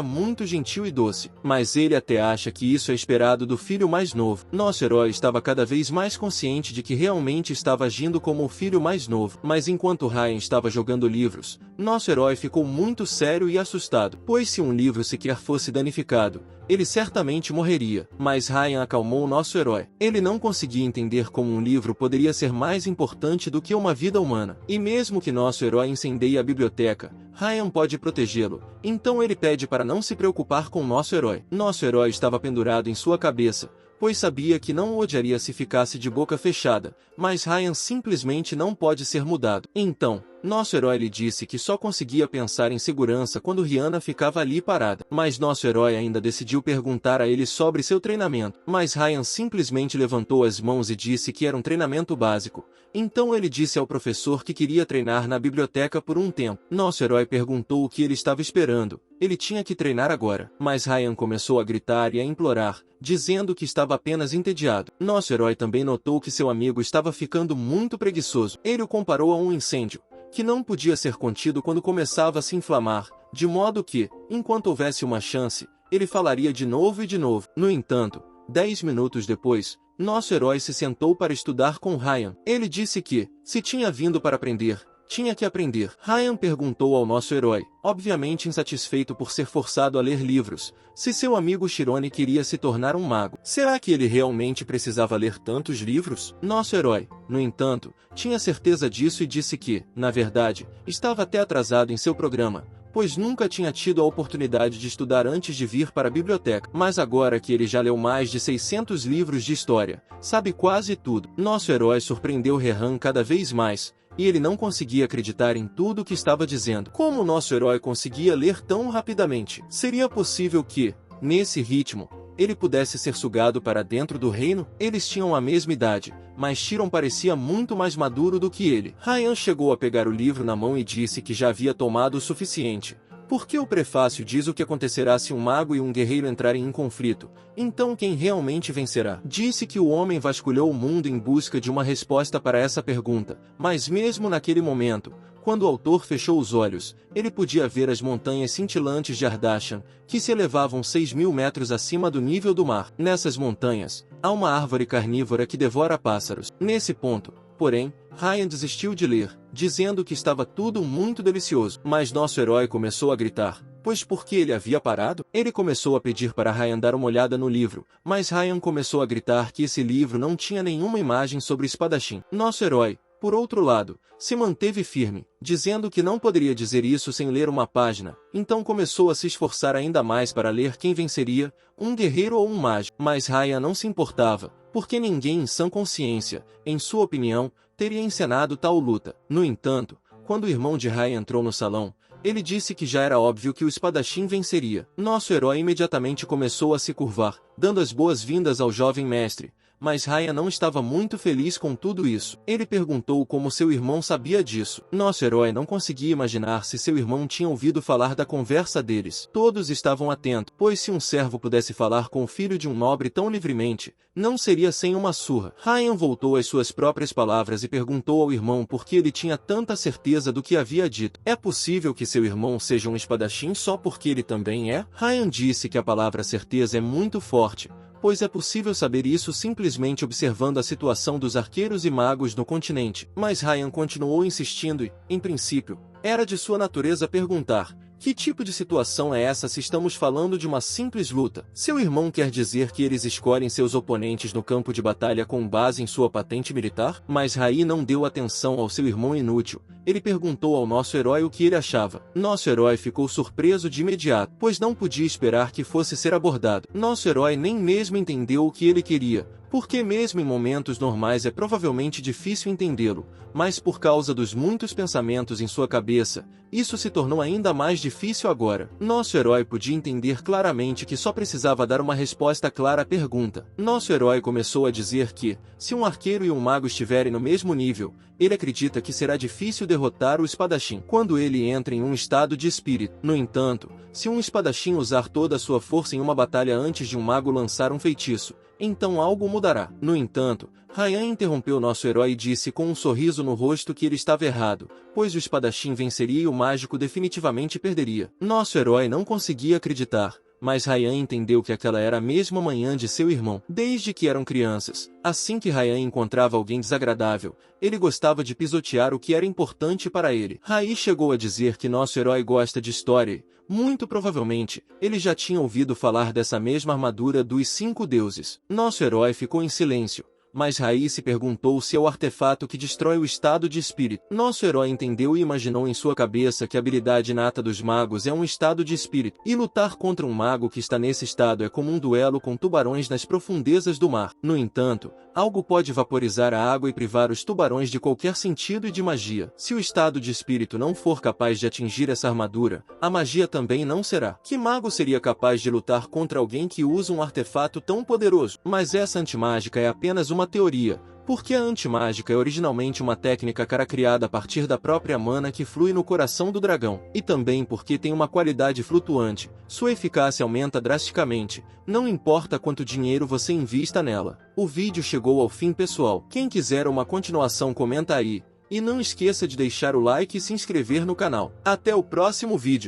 muito gentil e doce, mas ele até acha que isso é esperado do filho mais novo. Nosso herói estava cada vez mais consciente de que realmente estava agindo como o filho mais novo. Mas enquanto Ryan estava jogando livros, nosso herói ficou muito sério e assustado, pois se um livro sequer fosse danificado, ele certamente morreria. Mas Ryan acalmou nosso herói. Ele não conseguia entender como um livro poderia ser mais importante do que uma vida humana. E mesmo que nosso herói incendeie a biblioteca, Ryan pode protegê-lo. Então ele pede para não se preocupar com nosso herói. Nosso herói estava pendurado em sua cabeça, pois sabia que não o odiaria se ficasse de boca fechada, mas Ryan simplesmente não pode ser mudado. Então, nosso herói lhe disse que só conseguia pensar em segurança quando Rihanna ficava ali parada. Mas nosso herói ainda decidiu perguntar a ele sobre seu treinamento. Mas Ryan simplesmente levantou as mãos e disse que era um treinamento básico. Então ele disse ao professor que queria treinar na biblioteca por um tempo. Nosso herói perguntou o que ele estava esperando. Ele tinha que treinar agora. Mas Ryan começou a gritar e a implorar, dizendo que estava apenas entediado. Nosso herói também notou que seu amigo estava ficando muito preguiçoso. Ele o comparou a um incêndio, que não podia ser contido quando começava a se inflamar, de modo que, enquanto houvesse uma chance, ele falaria de novo e de novo. No entanto, 10 minutos depois, nosso herói se sentou para estudar com Ryan. Ele disse que, se tinha vindo para aprender, tinha que aprender. Ryan perguntou ao nosso herói, obviamente insatisfeito por ser forçado a ler livros, se seu amigo Shirone queria se tornar um mago. Será que ele realmente precisava ler tantos livros? Nosso herói, no entanto, tinha certeza disso e disse que, na verdade, estava até atrasado em seu programa, pois nunca tinha tido a oportunidade de estudar antes de vir para a biblioteca. Mas agora que ele já leu mais de 600 livros de história, sabe quase tudo. Nosso herói surpreendeu Rehan cada vez mais, e ele não conseguia acreditar em tudo o que estava dizendo. Como nosso herói conseguia ler tão rapidamente? Seria possível que, nesse ritmo, ele pudesse ser sugado para dentro do reino? Eles tinham a mesma idade, mas Chiron parecia muito mais maduro do que ele. Ryan chegou a pegar o livro na mão e disse que já havia tomado o suficiente. Porque o prefácio diz o que acontecerá se um mago e um guerreiro entrarem em conflito. Então quem realmente vencerá? Disse que o homem vasculhou o mundo em busca de uma resposta para essa pergunta, mas mesmo naquele momento, quando o autor fechou os olhos, ele podia ver as montanhas cintilantes de Ardashan, que se elevavam 6.000 metros acima do nível do mar. Nessas montanhas, há uma árvore carnívora que devora pássaros. Nesse ponto, porém, Ryan desistiu de ler, dizendo que estava tudo muito delicioso. Mas nosso herói começou a gritar, pois por que ele havia parado? Ele começou a pedir para Ryan dar uma olhada no livro, mas Ryan começou a gritar que esse livro não tinha nenhuma imagem sobre espadachim. Nosso herói, por outro lado, se manteve firme, dizendo que não poderia dizer isso sem ler uma página, então começou a se esforçar ainda mais para ler quem venceria, um guerreiro ou um mágico. Mas Ryan não se importava, porque ninguém em sã consciência, em sua opinião, teria encenado tal luta. No entanto, quando o irmão de Ryan entrou no salão, ele disse que já era óbvio que o espadachim venceria. Nosso herói imediatamente começou a se curvar, dando as boas-vindas ao jovem mestre, mas Ryan não estava muito feliz com tudo isso. Ele perguntou como seu irmão sabia disso. Nosso herói não conseguia imaginar se seu irmão tinha ouvido falar da conversa deles. Todos estavam atentos, pois se um servo pudesse falar com o filho de um nobre tão livremente, não seria sem uma surra. Ryan voltou às suas próprias palavras e perguntou ao irmão por que ele tinha tanta certeza do que havia dito. É possível que seu irmão seja um espadachim só porque ele também é? Ryan disse que a palavra certeza é muito forte, pois é possível saber isso simplesmente observando a situação dos arqueiros e magos no continente. Mas Ryan continuou insistindo e, em princípio, era de sua natureza perguntar, Que tipo de situação é essa se estamos falando de uma simples luta? Seu irmão quer dizer que eles escolhem seus oponentes no campo de batalha com base em sua patente militar? Mas Rai não deu atenção ao seu irmão inútil. Ele perguntou ao nosso herói o que ele achava. Nosso herói ficou surpreso de imediato, pois não podia esperar que fosse ser abordado. Nosso herói nem mesmo entendeu o que ele queria, porque mesmo em momentos normais é provavelmente difícil entendê-lo, mas por causa dos muitos pensamentos em sua cabeça, isso se tornou ainda mais difícil agora. Nosso herói podia entender claramente que só precisava dar uma resposta clara à pergunta. Nosso herói começou a dizer que, se um arqueiro e um mago estiverem no mesmo nível, ele acredita que será difícil derrotar o espadachim quando ele entra em um estado de espírito. No entanto, se um espadachim usar toda a sua força em uma batalha antes de um mago lançar um feitiço, então algo mudará. No entanto, Ryan interrompeu nosso herói e disse com um sorriso no rosto que ele estava errado, pois o espadachim venceria e o mágico definitivamente perderia. Nosso herói não conseguia acreditar, mas Ryan entendeu que aquela era a mesma manhã de seu irmão. Desde que eram crianças, assim que Ryan encontrava alguém desagradável, ele gostava de pisotear o que era importante para ele. Rai chegou a dizer que nosso herói gosta de história e, muito provavelmente, ele já tinha ouvido falar dessa mesma armadura dos 5 deuses. Nosso herói ficou em silêncio, mas Rai se perguntou se é o artefato que destrói o estado de espírito. Nosso herói entendeu e imaginou em sua cabeça que a habilidade inata dos magos é um estado de espírito, e lutar contra um mago que está nesse estado é como um duelo com tubarões nas profundezas do mar. No entanto, algo pode vaporizar a água e privar os tubarões de qualquer sentido e de magia. Se o estado de espírito não for capaz de atingir essa armadura, a magia também não será. Que mago seria capaz de lutar contra alguém que usa um artefato tão poderoso? Mas essa antimágica é apenas uma teoria, porque a antimágica é originalmente uma técnica criada a partir da própria mana que flui no coração do dragão, e também porque tem uma qualidade flutuante, sua eficácia aumenta drasticamente, não importa quanto dinheiro você invista nela. O vídeo chegou ao fim, pessoal. Quem quiser uma continuação comenta aí, e não esqueça de deixar o like e se inscrever no canal. Até o próximo vídeo.